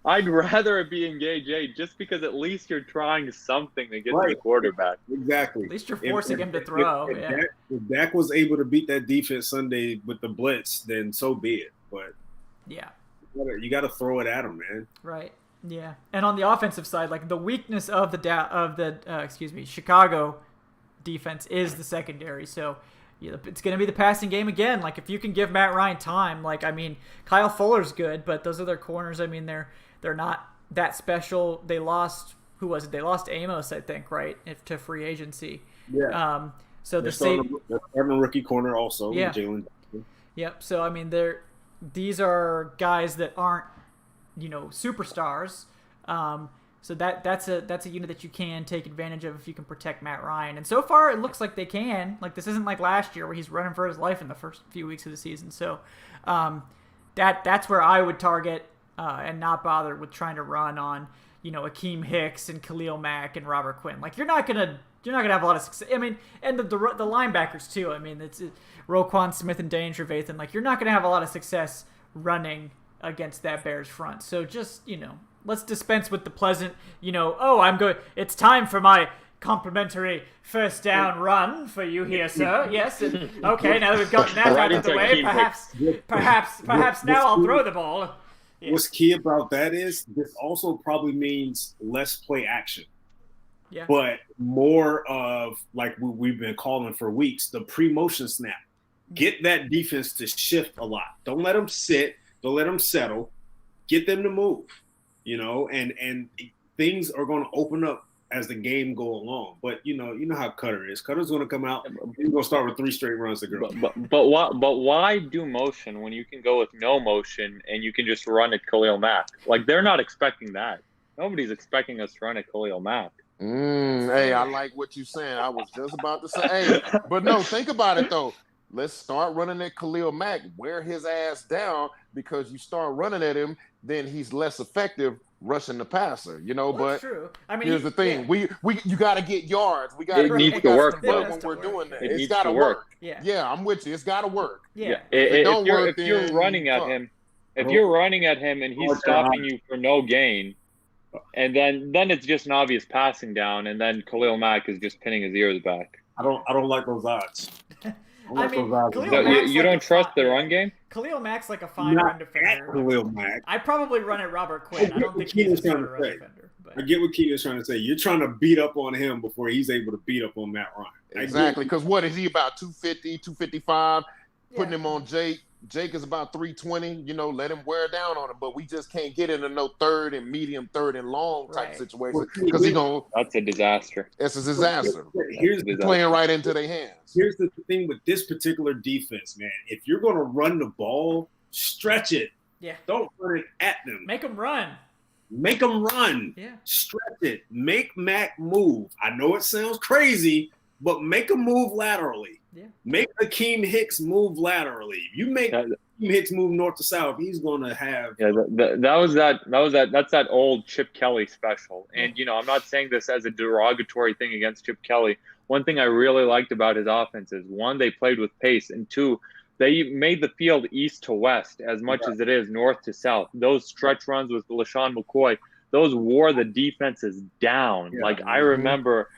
Speaker 2: I'd rather it be engage 8 just because at least you're trying something to get to the quarterback.
Speaker 3: Exactly.
Speaker 1: At least you're forcing him to throw.
Speaker 3: If Dak was able to beat that defense Sunday with the blitz, then so be it. But you got to throw it at him, man.
Speaker 1: Right. Yeah, and on the offensive side, like the weakness of the Chicago defense is the secondary. So it's going to be the passing game again. Like if you can give Matt Ryan time, like I mean, Kyle Fuller's good, but those other corners, I mean, they're not that special. They lost They lost Amos, I think, right, to free agency.
Speaker 3: Yeah.
Speaker 1: So
Speaker 3: they're starting a rookie corner also.
Speaker 1: Yeah.
Speaker 3: Jalen.
Speaker 1: Yep. So I mean, these are guys that aren't superstars. So that's a unit that you can take advantage of if you can protect Matt Ryan. And so far, it looks like they can. Like this isn't like last year where he's running for his life in the first few weeks of the season. So that's where I would target and not bother with trying to run on Akeem Hicks and Khalil Mack and Robert Quinn. Like you're not gonna have a lot of success. I mean, and the linebackers too. I mean, it's Roquan Smith and Dane Trevathan. Like you're not gonna have a lot of success running against that Bears front. So just, let's dispense with the pleasant, it's time for my complimentary first down run for you here, sir. Yes. And, okay, now that we've gotten that out of the way, perhaps now I'll throw the ball.
Speaker 3: Yeah. What's key about that is this also probably means less play action.
Speaker 1: Yeah.
Speaker 3: But more of, like we've been calling for weeks, the pre-motion snap. Get that defense to shift a lot. Don't let them sit. Don't let them settle. Get them to move, and things are going to open up as the game go along. But you know how Cutter is. Cutter's going to come out. He's going to start with 3 straight runs to go.
Speaker 2: But why do motion when you can go with no motion and you can just run at Khalil Mack? Like they're not expecting that. Nobody's expecting us to run at Khalil Mack.
Speaker 5: Hey, I like what you're saying. I was just about to say, hey, but no, think about it though. Let's start running at Khalil Mack, wear his ass down, because you start running at him, then he's less effective rushing the passer,
Speaker 1: Well,
Speaker 5: but
Speaker 1: that's true. I mean,
Speaker 5: here's the thing. Yeah. You got to get yards. We got to
Speaker 2: need to work
Speaker 5: when we're doing that.
Speaker 2: It's
Speaker 5: got to work.
Speaker 1: Yeah,
Speaker 5: I'm with you. It's got to work.
Speaker 1: Yeah.
Speaker 2: If you're running at him, and he's stopping you for no gain, and then it's just an obvious passing down, and then Khalil Mack is just pinning his ears back.
Speaker 3: I don't like those odds.
Speaker 2: You don't trust the run game?
Speaker 1: Khalil Mack's like a fine run defender.
Speaker 3: Khalil Mack.
Speaker 1: I'd probably run at Robert Quinn. I don't think he's a run defender.
Speaker 3: I get what Keith is trying to say. You're trying to beat up on him before he's able to beat up on Matt Ryan.
Speaker 5: Exactly, because what is he, about 250, 255? Putting him on Jake. Jake is about 320. Let him wear down on him. But we just can't get into no third and medium, third and long type situation because
Speaker 2: That's a disaster.
Speaker 5: It's a disaster.
Speaker 3: Here's
Speaker 5: playing right into their hands.
Speaker 3: Here's the thing with this particular defense, man. If you're going to run the ball, stretch it.
Speaker 1: Yeah.
Speaker 3: Don't run it at them.
Speaker 1: Make them run.
Speaker 3: Make them run.
Speaker 1: Yeah.
Speaker 3: Stretch it. Make Mac move. I know it sounds crazy, but make him move laterally.
Speaker 1: Yeah.
Speaker 3: Make Akeem Hicks move laterally. If you make Akeem Hicks move north to south, he's going to have.
Speaker 2: Yeah, that's that old Chip Kelly special. And I'm not saying this as a derogatory thing against Chip Kelly. One thing I really liked about his offense is, one, they played with pace, and two, they made the field east to west as much as it is north to south. Those stretch runs with LaShawn McCoy, those wore the defenses down.
Speaker 3: Yeah.
Speaker 2: Like I remember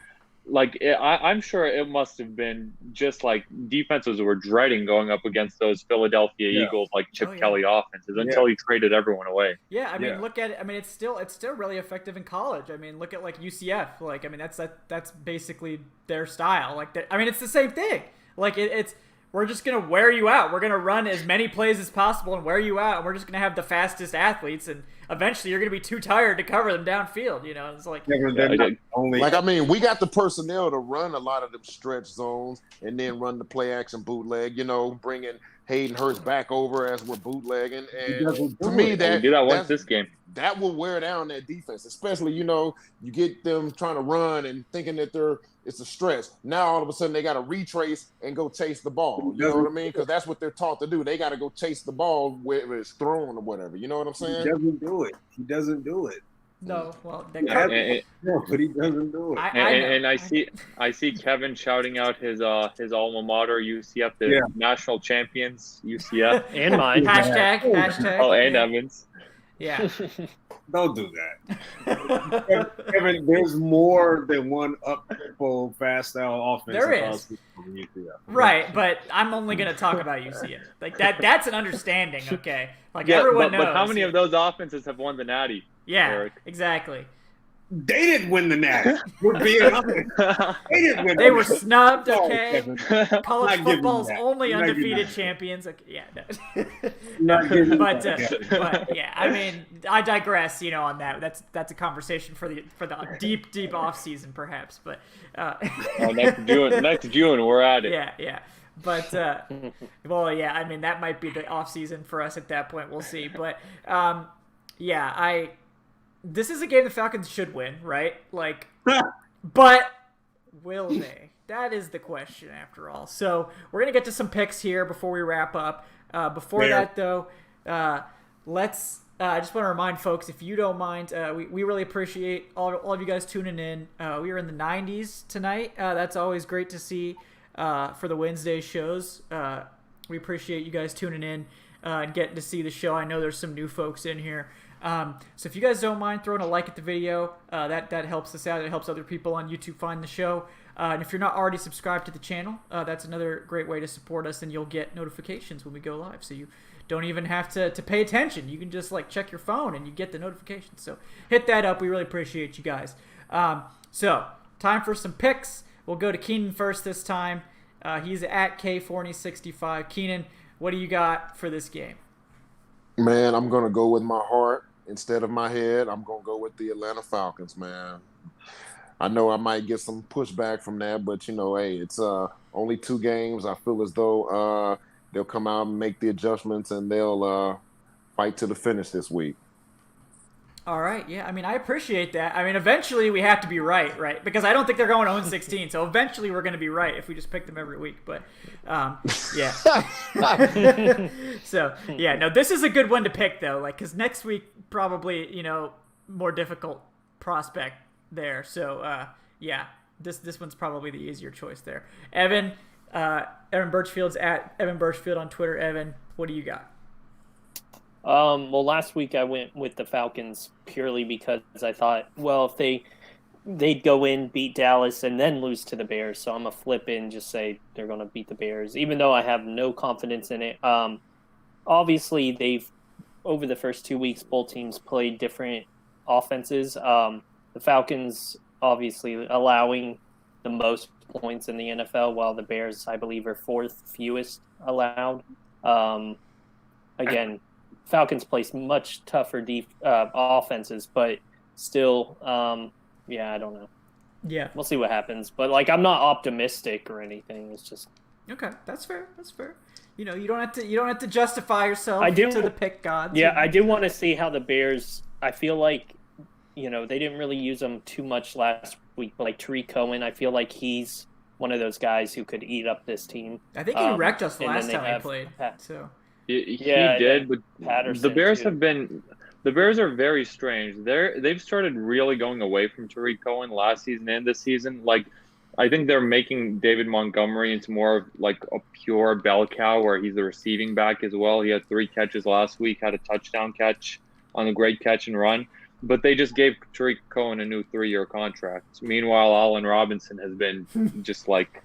Speaker 2: I'm sure it must have been just like defenses were dreading going up against those Philadelphia Eagles, like Chip Kelly offenses until he traded everyone away.
Speaker 1: Yeah, I mean, look at it. I mean, it's still really effective in college. I mean, look at like UCF. Like, I mean, that's basically their style. Like, I mean, it's the same thing. Like, it's we're just gonna wear you out. We're gonna run as many plays as possible and wear you out. And we're just gonna have the fastest athletes, and eventually you're gonna be too tired to cover them downfield. You know, it's like
Speaker 5: I mean, we got the personnel to run a lot of them stretch zones and then run the play action bootleg. You know, bringing Hayden Hurst back over as we're bootlegging, and to me,
Speaker 2: we do that once this game.
Speaker 5: That will wear down that defense, especially, you know, you get them trying to run and thinking that it's a stretch. Now all of a sudden they got to retrace and go chase the ball. You know what I mean? Because that's what they're taught to do. They got to go chase the ball whether it's thrown or whatever. You know what I'm saying?
Speaker 3: He doesn't do it.
Speaker 1: No, well,
Speaker 3: but he doesn't do it.
Speaker 2: And I see Kevin shouting out his alma mater, UCF, the national champions, UCF,
Speaker 4: and mine.
Speaker 1: Hashtag.
Speaker 2: Oh, and Evans.
Speaker 1: Yeah.
Speaker 3: Don't do that. Kevin, there's more than one up-tempo, fast-style offense.
Speaker 1: There is. Right, but I'm only going to talk about UCF. Like that's an understanding, okay? Like everyone knows.
Speaker 2: But how many of those offenses have won the Natty?
Speaker 1: Yeah,
Speaker 2: Eric?
Speaker 1: Exactly.
Speaker 3: They didn't win the Natty. We're being honest.
Speaker 1: They were snubbed, okay? College football's only undefeated champions. Okay, yeah. No. But yeah, I mean, I digress, you know, on that. That's a conversation for the deep off season, perhaps. But
Speaker 2: next June, we're at it.
Speaker 1: Yeah. But well, yeah, I mean, that might be the off season for us at that point. We'll see. But this is a game the Falcons should win, right? Like, but will they? That is the question, after all. So we're gonna get to some picks here before we wrap up. Before that, though, let's. I just want to remind folks, if you don't mind, we really appreciate all of you guys tuning in. We are in the 90s tonight. That's always great to see for the Wednesday shows. We appreciate you guys tuning in and getting to see the show. I know there's some new folks in here. So if you guys don't mind throwing a like at the video, that helps us out. It helps other people on YouTube find the show. And if you're not already subscribed to the channel, that's another great way to support us, and you'll get notifications when we go live. So you don't even have to pay attention. You can just like check your phone and you get the notifications. So hit that up. We really appreciate you guys. So time for some picks. We'll go to Keenan first this time. He's at K4065. Keenan, what do you got for this game?
Speaker 5: Man, I'm going to go with my heart instead of my head. I'm going to go with the Atlanta Falcons, man. I know I might get some pushback from that, but, you know, hey, it's only 2 games. I feel as though they'll come out and make the adjustments, and they'll fight to the finish this week.
Speaker 1: All right, yeah. I mean, I appreciate that. I mean, eventually we have to be right? Because I don't think they're going 0-16, so eventually we're going to be right if we just pick them every week. But, yeah. So, yeah, no, this is a good one to pick, though, like, because next week probably, you know, more difficult prospect there. So, yeah, this one's probably the easier choice there. Evan Birchfield's at Evan Birchfield on Twitter. Evan, what do you got?
Speaker 4: Well, last week I went with the Falcons purely because I thought, well, if they'd go in, beat Dallas, and then lose to the Bears. So I'm going to flip in and just say they're going to beat the Bears, even though I have no confidence in it. Obviously, they've, over the first 2 weeks, both teams played different offenses. The Falcons, obviously, allowing the most points in the NFL, while the Bears, I believe, are 4th fewest allowed. Again, Falcons play much tougher offenses, but still, yeah, I don't know.
Speaker 1: Yeah,
Speaker 4: we'll see what happens. But like, I'm not optimistic or anything. It's just
Speaker 1: okay. That's fair. You know, you don't have to justify yourself to the pick gods.
Speaker 4: Yeah, I do want to see how the Bears. I feel like, you know, they didn't really use them too much last week. But like Tariq Cohen, I feel like he's one of those guys who could eat up this team.
Speaker 1: I think he wrecked us last time he played. So.
Speaker 2: He did, but
Speaker 4: Patterson,
Speaker 2: the Bears the Bears are very strange. They've started really going away from Tariq Cohen last season and this season. Like, I think they're making David Montgomery into more of like a pure bell cow, where he's the receiving back as well. He had 3 catches last week, had a touchdown catch on a great catch and run. but they just gave Tariq Cohen a new 3-year contract. Meanwhile, Allen Robinson has been just like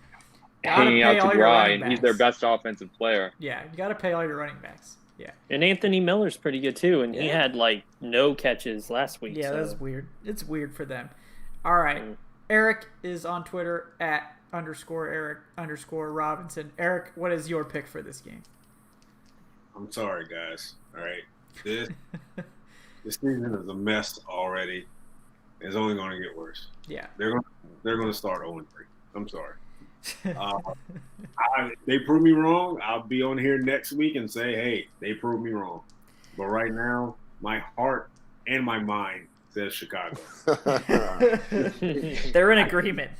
Speaker 2: hanging out to dry, and he's their best offensive player.
Speaker 1: Yeah, you got to pay all your running backs. Yeah.
Speaker 4: And Anthony Miller's pretty good too, and he had like no catches last week.
Speaker 1: Yeah,
Speaker 4: so.
Speaker 1: that's weird. It's weird for them. All right. Eric is on Twitter at _Eric_Robinson. Eric, what is your pick for this game?
Speaker 3: I'm sorry, guys. All right. This season is a mess already. It's only going to get worse.
Speaker 1: Yeah.
Speaker 3: They're going to start 0-3. I'm sorry. They prove me wrong. I'll be on here next week and say, hey, they proved me wrong. But right now, my heart and my mind says Chicago.
Speaker 1: They're in agreement.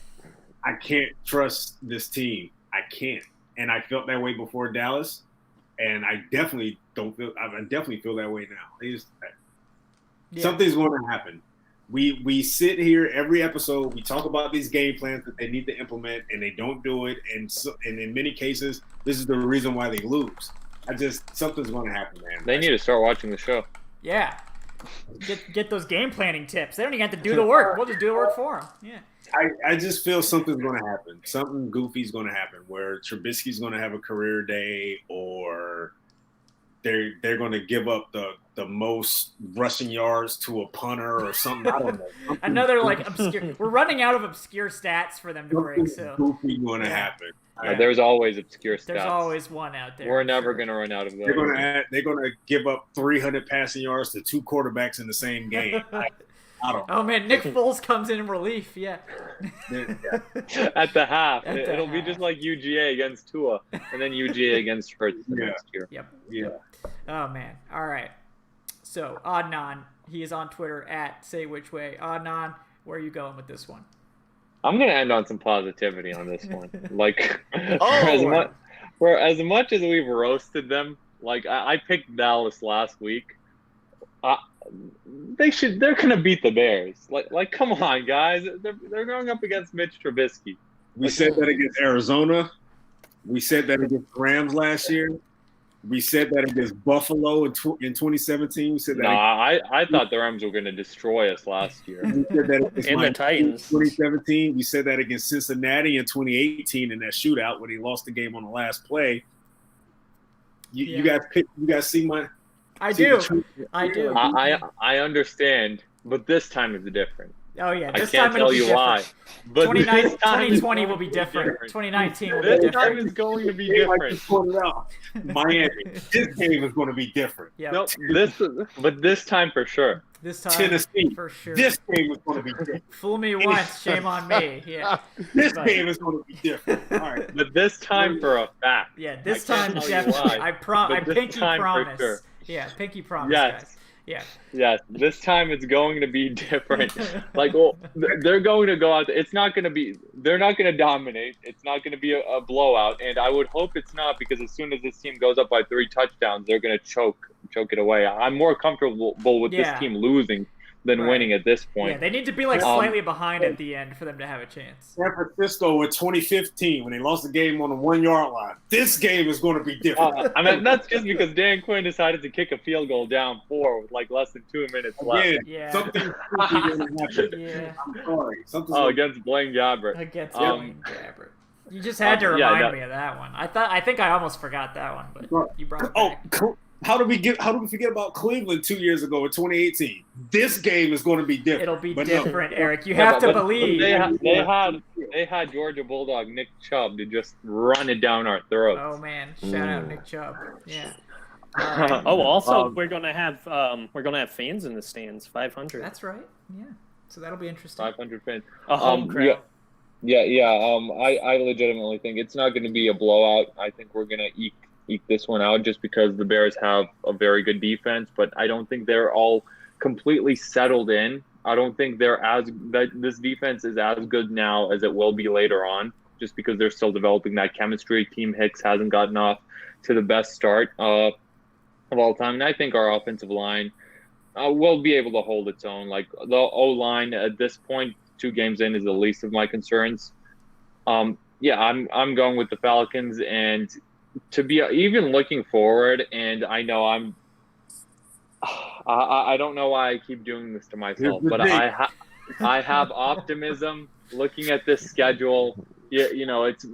Speaker 3: I can't trust this team. I can't. And I felt that way before Dallas. And I definitely feel that way now. Something's going to happen. We sit here every episode. We talk about these game plans that they need to implement, and they don't do it. And in many cases, this is the reason why they lose. Something's going to happen, man.
Speaker 2: They need to start watching the show.
Speaker 1: Yeah, get those game planning tips. They don't even have to do the work. We'll just do the work for them. Yeah.
Speaker 3: I just feel something's going to happen. Something goofy's going to happen where Trubisky's going to have a career day, or they're going to give up the most rushing yards to a punter or something. I don't know.
Speaker 1: Another like obscure. We're running out of obscure stats for them to break. So
Speaker 3: goofy going to happen.
Speaker 2: There's always obscure stats.
Speaker 1: There's always one out there.
Speaker 2: We're never going to run out of those.
Speaker 3: They're going to give up 300 passing yards to 2 quarterbacks in the same game. I don't know.
Speaker 1: Oh man, Nick Foles comes in relief. Yeah.
Speaker 2: At the half, it'll be just like UGA against Tua, and then UGA against Hurts next year.
Speaker 1: Yep.
Speaker 3: Yeah.
Speaker 1: Oh man. All right. So Adnan, he is on Twitter at SayWhичWay. Adnan, where are you going with this one?
Speaker 2: I'm gonna end on some positivity on this one. Like, for as much as we've roasted them, like I picked Dallas last week. They're gonna beat the Bears. Like, come on, guys. They're going up against Mitch Trubisky.
Speaker 3: We said that against Arizona. We said that against Rams last year. We said that against Buffalo in 2017. We said that.
Speaker 2: I thought the Rams were going to destroy us last year.
Speaker 3: We said that against
Speaker 4: the Titans
Speaker 3: 2017. We said that against Cincinnati in 2018 in that shootout when he lost the game on the last play. You guys see my.
Speaker 1: I do.
Speaker 2: I understand, but this time is different.
Speaker 1: Oh yeah,
Speaker 2: this time it'll be different. Why. But
Speaker 1: 2020 will be different. 2019 will be different.
Speaker 2: This time is going to be different.
Speaker 3: Miami, this game is going to be different.
Speaker 1: Yep.
Speaker 2: No, but this time for sure.
Speaker 1: This time,
Speaker 3: Tennessee,
Speaker 1: for sure.
Speaker 3: This game is going to be different.
Speaker 1: Fool me once, shame on me. Yeah.
Speaker 3: This game is going to be different. All right.
Speaker 2: But this time for a fact.
Speaker 1: Yeah, this time definitely. I pinky promise. Sure. Yeah, pinky promise, guys. Yeah.
Speaker 2: Yes, this time it's going to be different. They're going to go out. They're not going to dominate. It's not going to be a blowout. And I would hope it's not, because as soon as this team goes up by 3 touchdowns, they're going to choke it away. I'm more comfortable with this team losing than winning at this point.
Speaker 1: Yeah, they need to be slightly behind at the end for them to have a chance.
Speaker 3: San Francisco in 2015 when they lost the game on the 1-yard line. This game is going to be different.
Speaker 2: That's just because Dan Quinn decided to kick a field goal down 4 with less than 2 minutes left.
Speaker 3: Yeah. Something going to happen.
Speaker 1: Yeah.
Speaker 3: I'm sorry.
Speaker 2: Against Blaine Gabbert.
Speaker 1: Against Blaine Gabbert. You just had to remind me of that one. I think I almost forgot that one, but you brought it back.
Speaker 3: How do we forget about Cleveland 2 years ago in 2018? This game is going to be different.
Speaker 1: It'll be different, Eric. You have to believe.
Speaker 2: They had Georgia Bulldog Nick Chubb to just run it down our throats.
Speaker 1: Oh man, shout out Nick Chubb. Yeah.
Speaker 4: Also we're gonna have fans in the stands. 500.
Speaker 1: That's right. Yeah. So that'll be interesting.
Speaker 2: 500 fans.
Speaker 4: A home crowd.
Speaker 2: Yeah. I legitimately think it's not going to be a blowout. I think we're going to eke this one out just because the Bears have a very good defense, but I don't think they're all completely settled in. I don't think this defense is as good now as it will be later on, just because they're still developing that chemistry. Team Hicks hasn't gotten off to the best start of all time, and I think our offensive line will be able to hold its own. Like the O-line at this point, 2 games in, is the least of my concerns. I'm going with the Falcons, and to be even looking forward, and I know I don't know why I keep doing this to myself, but I have optimism looking at this schedule. It's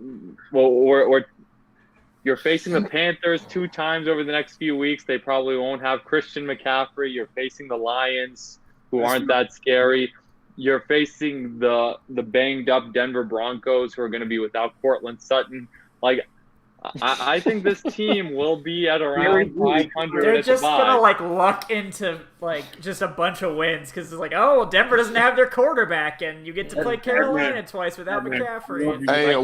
Speaker 2: you're facing the Panthers 2 times over the next few weeks. They probably won't have Christian McCaffrey. You're facing the Lions, who aren't that scary. You're facing the banged up Denver Broncos, who are going to be without Cortland Sutton. Like, I think this team will be at around 500.
Speaker 1: They're just gonna luck into just a bunch of wins because it's Denver doesn't have their quarterback, and you get to play Carolina twice without McCaffrey.
Speaker 5: Hey, a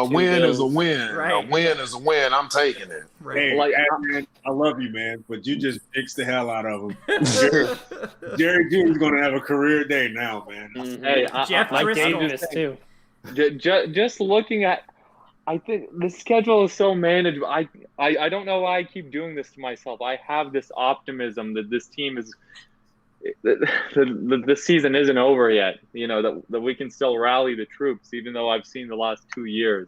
Speaker 5: win is a win. Right. A win is a win. I'm taking it.
Speaker 3: Right. Hey, man, I love you, man, but you just fixed the hell out of him. Jerry Judy's gonna have a career day now, man.
Speaker 2: Mm-hmm. Hey,
Speaker 1: Jeff
Speaker 4: Davis too.
Speaker 2: Just looking at. I think the schedule is so manageable. I don't know why I keep doing this to myself. I have this optimism that this team is the season isn't over yet. That we can still rally the troops, even though I've seen the last 2 years.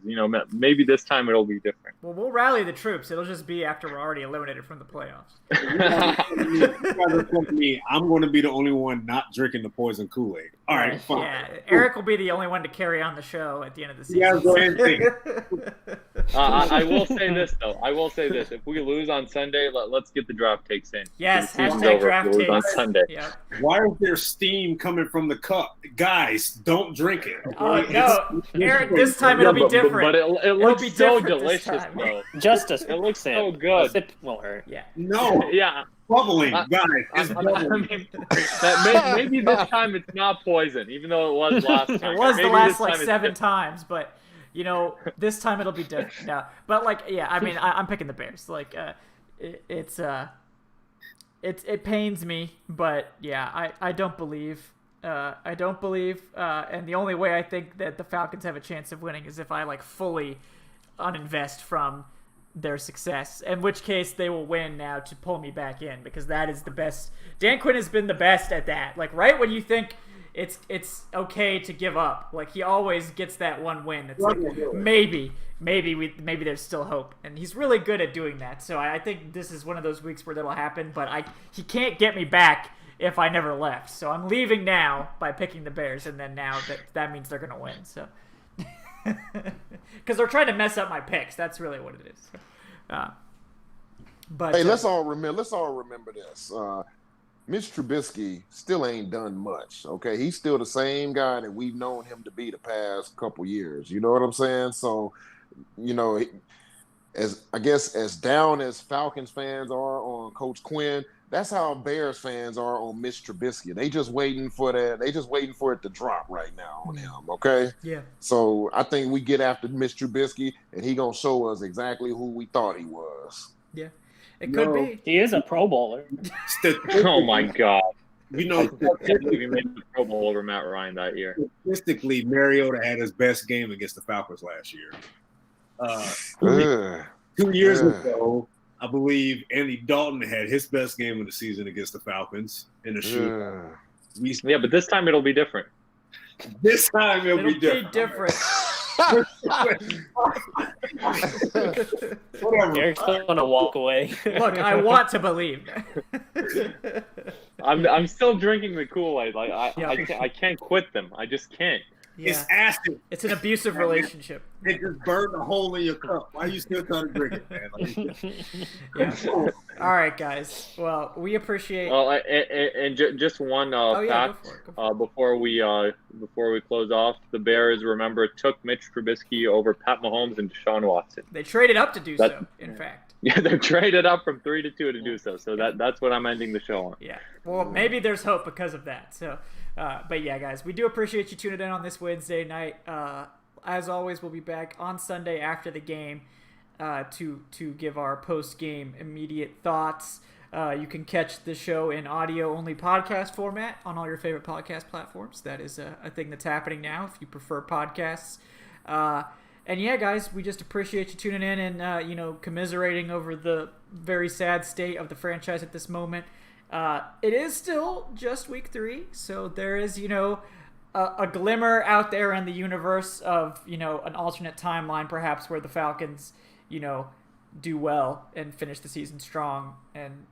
Speaker 2: Maybe this time it'll be different.
Speaker 1: Well, we'll rally the troops. It'll just be after we're already eliminated from the playoffs.
Speaker 3: I'm going to be the only one not drinking the poison Kool-Aid. All right, fine.
Speaker 1: Yeah, Eric will be the only one to carry on the show at the end of the season.
Speaker 3: Yeah, go ahead and take it.
Speaker 2: I will say this, though. If we lose on Sunday, let's get the draft takes in.
Speaker 1: Yes, hashtag draft takes.
Speaker 2: On Sunday.
Speaker 1: Yep.
Speaker 3: Why is there steam coming from the cup? Guys, don't drink it.
Speaker 1: Oh, no. Eric, this time it'll be different.
Speaker 2: But it looks so delicious, though.
Speaker 4: Justice.
Speaker 2: It looks so good.
Speaker 4: Sip won't hurt.
Speaker 1: Yeah.
Speaker 3: No.
Speaker 2: Yeah.
Speaker 3: Bubbling, guys. It's bubbling.
Speaker 2: Maybe this time it's not poison, even though it was last time.
Speaker 1: It was the last 7 times, but this time it'll be different. No, but I'm picking the Bears. It pains me, but yeah, I don't believe. And the only way I think that the Falcons have a chance of winning is if I fully uninvest from their success, in which case they will win now to pull me back in, because that is the best. Dan Quinn has been the best at that. Right when you think it's okay to give up, he always gets that one win. It's maybe there's still hope, and he's really good at doing that. So I think this is one of those weeks where that'll happen. But he can't get me back if I never left. So I'm leaving now by picking the Bears, and then now that means they're gonna win. So. Because they're trying to mess up my picks. That's really what it is. But
Speaker 5: hey, let's all remember this. Mitch Trubisky still ain't done much. Okay, he's still the same guy that we've known him to be the past couple years. You know what I'm saying? So, as down as Falcons fans are on Coach Quinn, that's how Bears fans are on Mitch Trubisky. They just waiting for that. They just waiting for it to drop right now on him. Okay.
Speaker 1: Yeah.
Speaker 5: So I think we get after Mitch Trubisky, and he gonna show us exactly who we thought he was.
Speaker 1: Yeah. It could be.
Speaker 4: He is a Pro Bowler.
Speaker 2: Oh my God. We made the Pro Bowl over Matt Ryan that year.
Speaker 3: Statistically, Mariota had his best game against the Falcons last year. 2 years ago, I believe Andy Dalton had his best game of the season against the Falcons in a shootout.
Speaker 2: Yeah, but this time it'll be different.
Speaker 3: This time it'll be different.
Speaker 4: Eric's gonna walk away.
Speaker 1: Look, I want to believe.
Speaker 2: I'm still drinking the Kool-Aid. I can't quit them. I just can't.
Speaker 1: Yeah.
Speaker 3: It's acid.
Speaker 1: It's an abusive relationship.
Speaker 3: It just burned a hole in your cup. Why are you still trying to drink it, man?
Speaker 1: Yeah. All right, guys. Well, we appreciate.
Speaker 2: Well, and just one fact before we close off, the Bears, remember, took Mitch Trubisky over Pat Mahomes and Deshaun Watson.
Speaker 1: They traded up to do so. In fact.
Speaker 2: Yeah, they traded up from 3 to 2 to do so. So that's what I'm ending the show on.
Speaker 1: Yeah. Well, maybe there's hope because of that. So. But yeah, guys, we do appreciate you tuning in on this Wednesday night. As always, we'll be back on Sunday after the game to give our post-game immediate thoughts. You can catch the show in audio-only podcast format on all your favorite podcast platforms. That is a thing that's happening now if you prefer podcasts. And yeah, guys, we just appreciate you tuning in and commiserating over the very sad state of the franchise at this moment. It is still just week 3, so there is, a glimmer out there in the universe of, an alternate timeline perhaps where the Falcons, do well and finish the season strong and,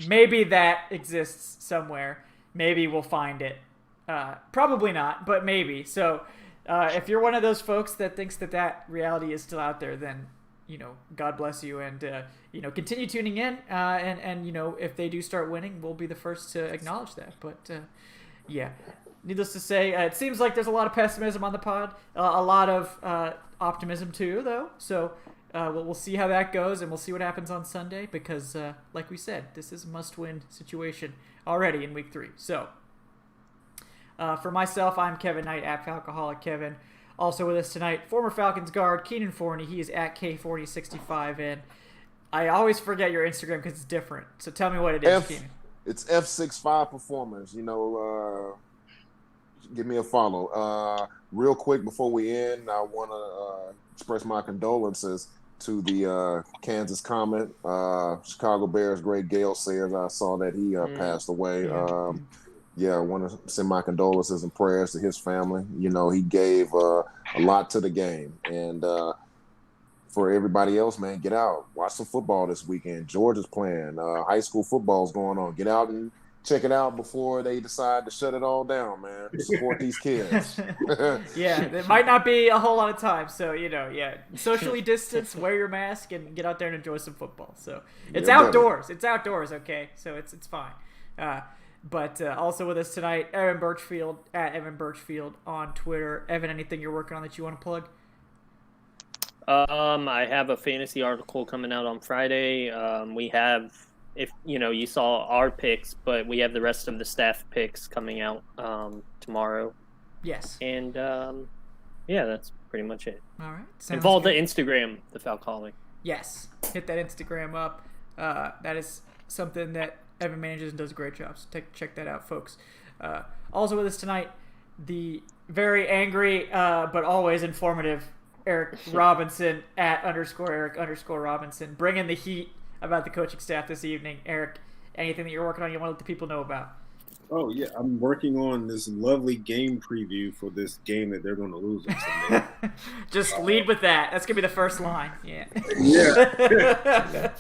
Speaker 1: maybe that exists somewhere. Maybe we'll find it. Probably not, but maybe. So if you're one of those folks that thinks that reality is still out there, then God bless you, and continue tuning in. And if they do start winning, we'll be the first to acknowledge that. But yeah, needless to say, it seems like there's a lot of pessimism on the pod, a lot of optimism too, though. So we'll see how that goes, and we'll see what happens on Sunday, because like we said, this is a must-win situation already in week 3. So for myself, I'm Kevin Knight at Falcoholic Kevin. Also with us tonight, former Falcons guard Keenan Forney. He is at K4065, and I always forget your Instagram because it's different. So tell me what it is, Keenan.
Speaker 5: It's F65 Performance. Give me a follow. Real quick before we end, I want to express my condolences to the Kansas Comet, Chicago Bears great Gayle Sayers. I saw that he passed away. I want to send my condolences and prayers to his family. He gave a lot to the game. And for everybody else, man, get out. Watch some football this weekend. Georgia's playing. High school football's going on. Get out and check it out before they decide to shut it all down, man. Support these kids.
Speaker 1: Yeah, there might not be a whole lot of time. So, socially distance, wear your mask, and get out there and enjoy some football. So it's outdoors. Better. It's outdoors, okay? So it's fine. But also with us tonight, Evan Birchfield, at Evan Birchfield on Twitter. Evan, anything you're working on that you want to plug?
Speaker 4: I have a fantasy article coming out on Friday. We have, if you saw our picks, but we have the rest of the staff picks coming out tomorrow. Yes. And that's pretty much it.
Speaker 1: All right.
Speaker 4: And follow the Instagram, the Falcoholic.
Speaker 1: Yes. Hit that Instagram up. That is something that Evan manages and does a great job. So check that out, folks. Also with us tonight, the very angry but always informative Eric Robinson at _Eric_Robinson, bringing the heat about the coaching staff this evening. Eric, anything that you're working on you want to let the people know about?
Speaker 3: Oh, yeah. I'm working on this lovely game preview for this game that they're going to lose on Sunday.
Speaker 1: Just lead with that. That's going to be the first line. Yeah.
Speaker 3: Yeah.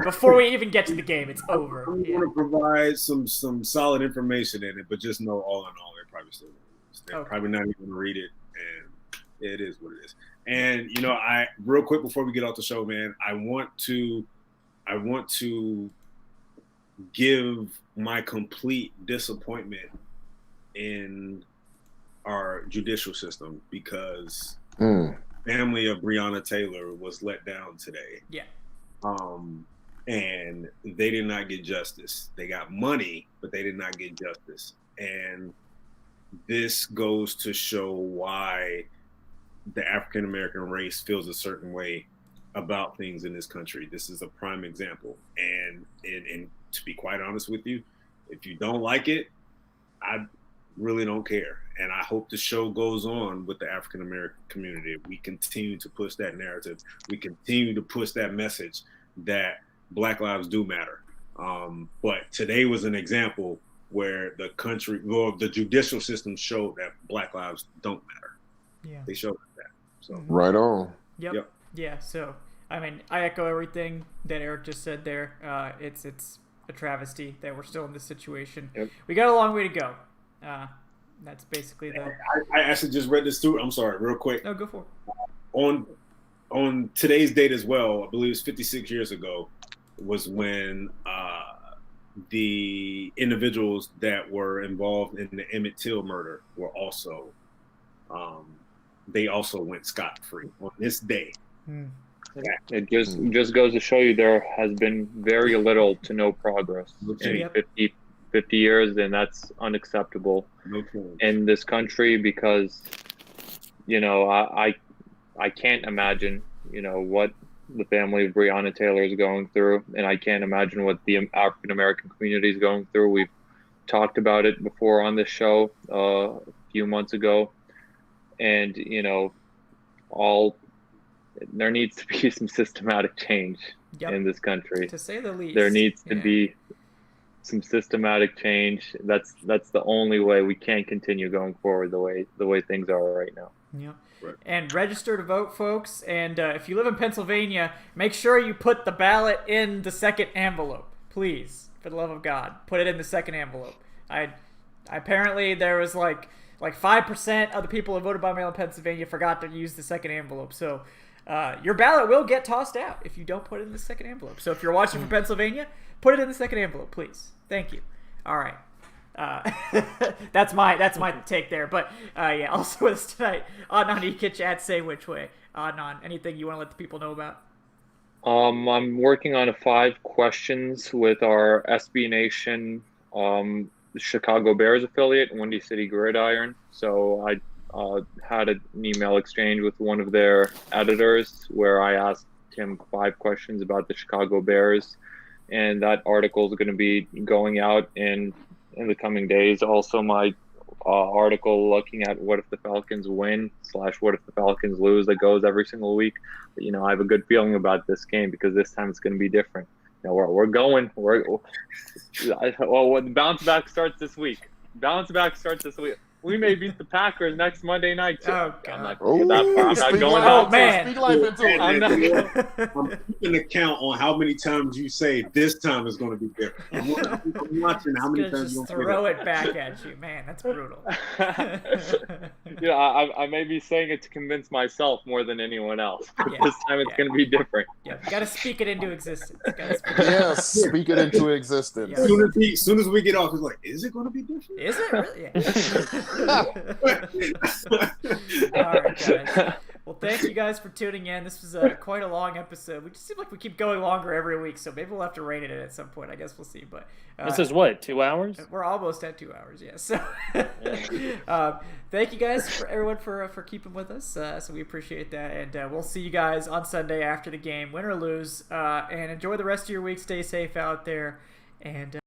Speaker 1: Before we even get to the game, it's over.
Speaker 3: I'm going to provide some solid information in it, but just know all in all, they're probably still going to lose. They're probably not even going to read it, and it is what it is. And, I real quick before we get off the show, man, I want to give my complete disappointment in our judicial system, because family of Breonna Taylor was let down today.
Speaker 1: Yeah.
Speaker 3: And they did not get justice. They got money, but they did not get justice. And this goes to show why the African American race feels a certain way about things in this country. This is a prime example. And to be quite honest with you, if you don't like it, I really don't care. And I hope the show goes on with the African American community. We continue to push that narrative. We continue to push that message that Black lives do matter. But today was an example where the judicial system showed that Black lives don't matter.
Speaker 1: Yeah.
Speaker 3: They showed that. So
Speaker 5: right on.
Speaker 1: Yep. Yeah. So, I mean, I echo everything that Eric just said there. It's a travesty that we're still in this situation.
Speaker 3: Yep.
Speaker 1: We got a long way to go. That's basically the.
Speaker 3: I actually just read this too. I'm sorry, real quick.
Speaker 1: No, go for
Speaker 3: it. On today's date as well, I believe it's 56 years ago, was when the individuals that were involved in the Emmett Till murder were also, they also went scot-free on this day.
Speaker 2: It just goes to show you there has been very little to no progress in 50 years, and that's unacceptable in this country, because I can't imagine what the family of Breonna Taylor is going through, and I can't imagine what the African American community is going through. We've talked about it before on this show a few months ago, and there needs to be some systematic change in this country.
Speaker 1: To say the least.
Speaker 2: There needs to be some systematic change. That's the only way. We can't continue going forward the way things are right now.
Speaker 1: Yeah. Right. And register to vote, folks. And if you live in Pennsylvania, make sure you put the ballot in the second envelope, please. For the love of God, put it in the second envelope. Apparently there was like 5% of the people who voted by mail in Pennsylvania forgot to use the second envelope. So your ballot will get tossed out if you don't put it in the second envelope. So if you're watching from Pennsylvania, put it in the second envelope, please. Thank you. All right. That's my take there. But yeah, also with us tonight, Adnan Ikic at Say Which Way. Adnan, anything you want to let the people know about?
Speaker 2: I'm working on 5 questions with our SB Nation Chicago Bears affiliate, Windy City Gridiron. So I had an email exchange with one of their editors where I asked him 5 questions about the Chicago Bears, and that article is going to be going out in the coming days. Also, my article looking at what if the Falcons win / what if the Falcons lose that goes every single week. But, I have a good feeling about this game because this time it's going to be different. The bounce back starts this week. We may beat the Packers next Monday night too.
Speaker 1: Oh, God.
Speaker 2: I'm not going out.
Speaker 1: Oh, man.
Speaker 5: Speak life into it.
Speaker 2: I'm not.
Speaker 3: I'm keeping account on how many times you say this time is going to be different. I'm watching how many times you're
Speaker 1: just
Speaker 3: going to
Speaker 1: throw it back at you. Man, that's brutal.
Speaker 2: I may be saying it to convince myself more than anyone else. But this time it's going to be different.
Speaker 1: Yeah, you got to speak it into existence.
Speaker 5: Yes, speak it into existence.
Speaker 1: Yeah.
Speaker 3: As soon as we get off, it's like, is it going to be different?
Speaker 1: Is it really? Yeah. All right, guys. Well, thank you guys for tuning in. This was quite a long episode. We just seem like we keep going longer every week, so maybe we'll have to rein it in at some point. I guess we'll see. But
Speaker 4: this is what, 2 hours?
Speaker 1: We're almost at 2 hours. Yeah. So thank you guys everyone for keeping with us. So we appreciate that, and we'll see you guys on Sunday after the game, win or lose. And enjoy the rest of your week. Stay safe out there, and.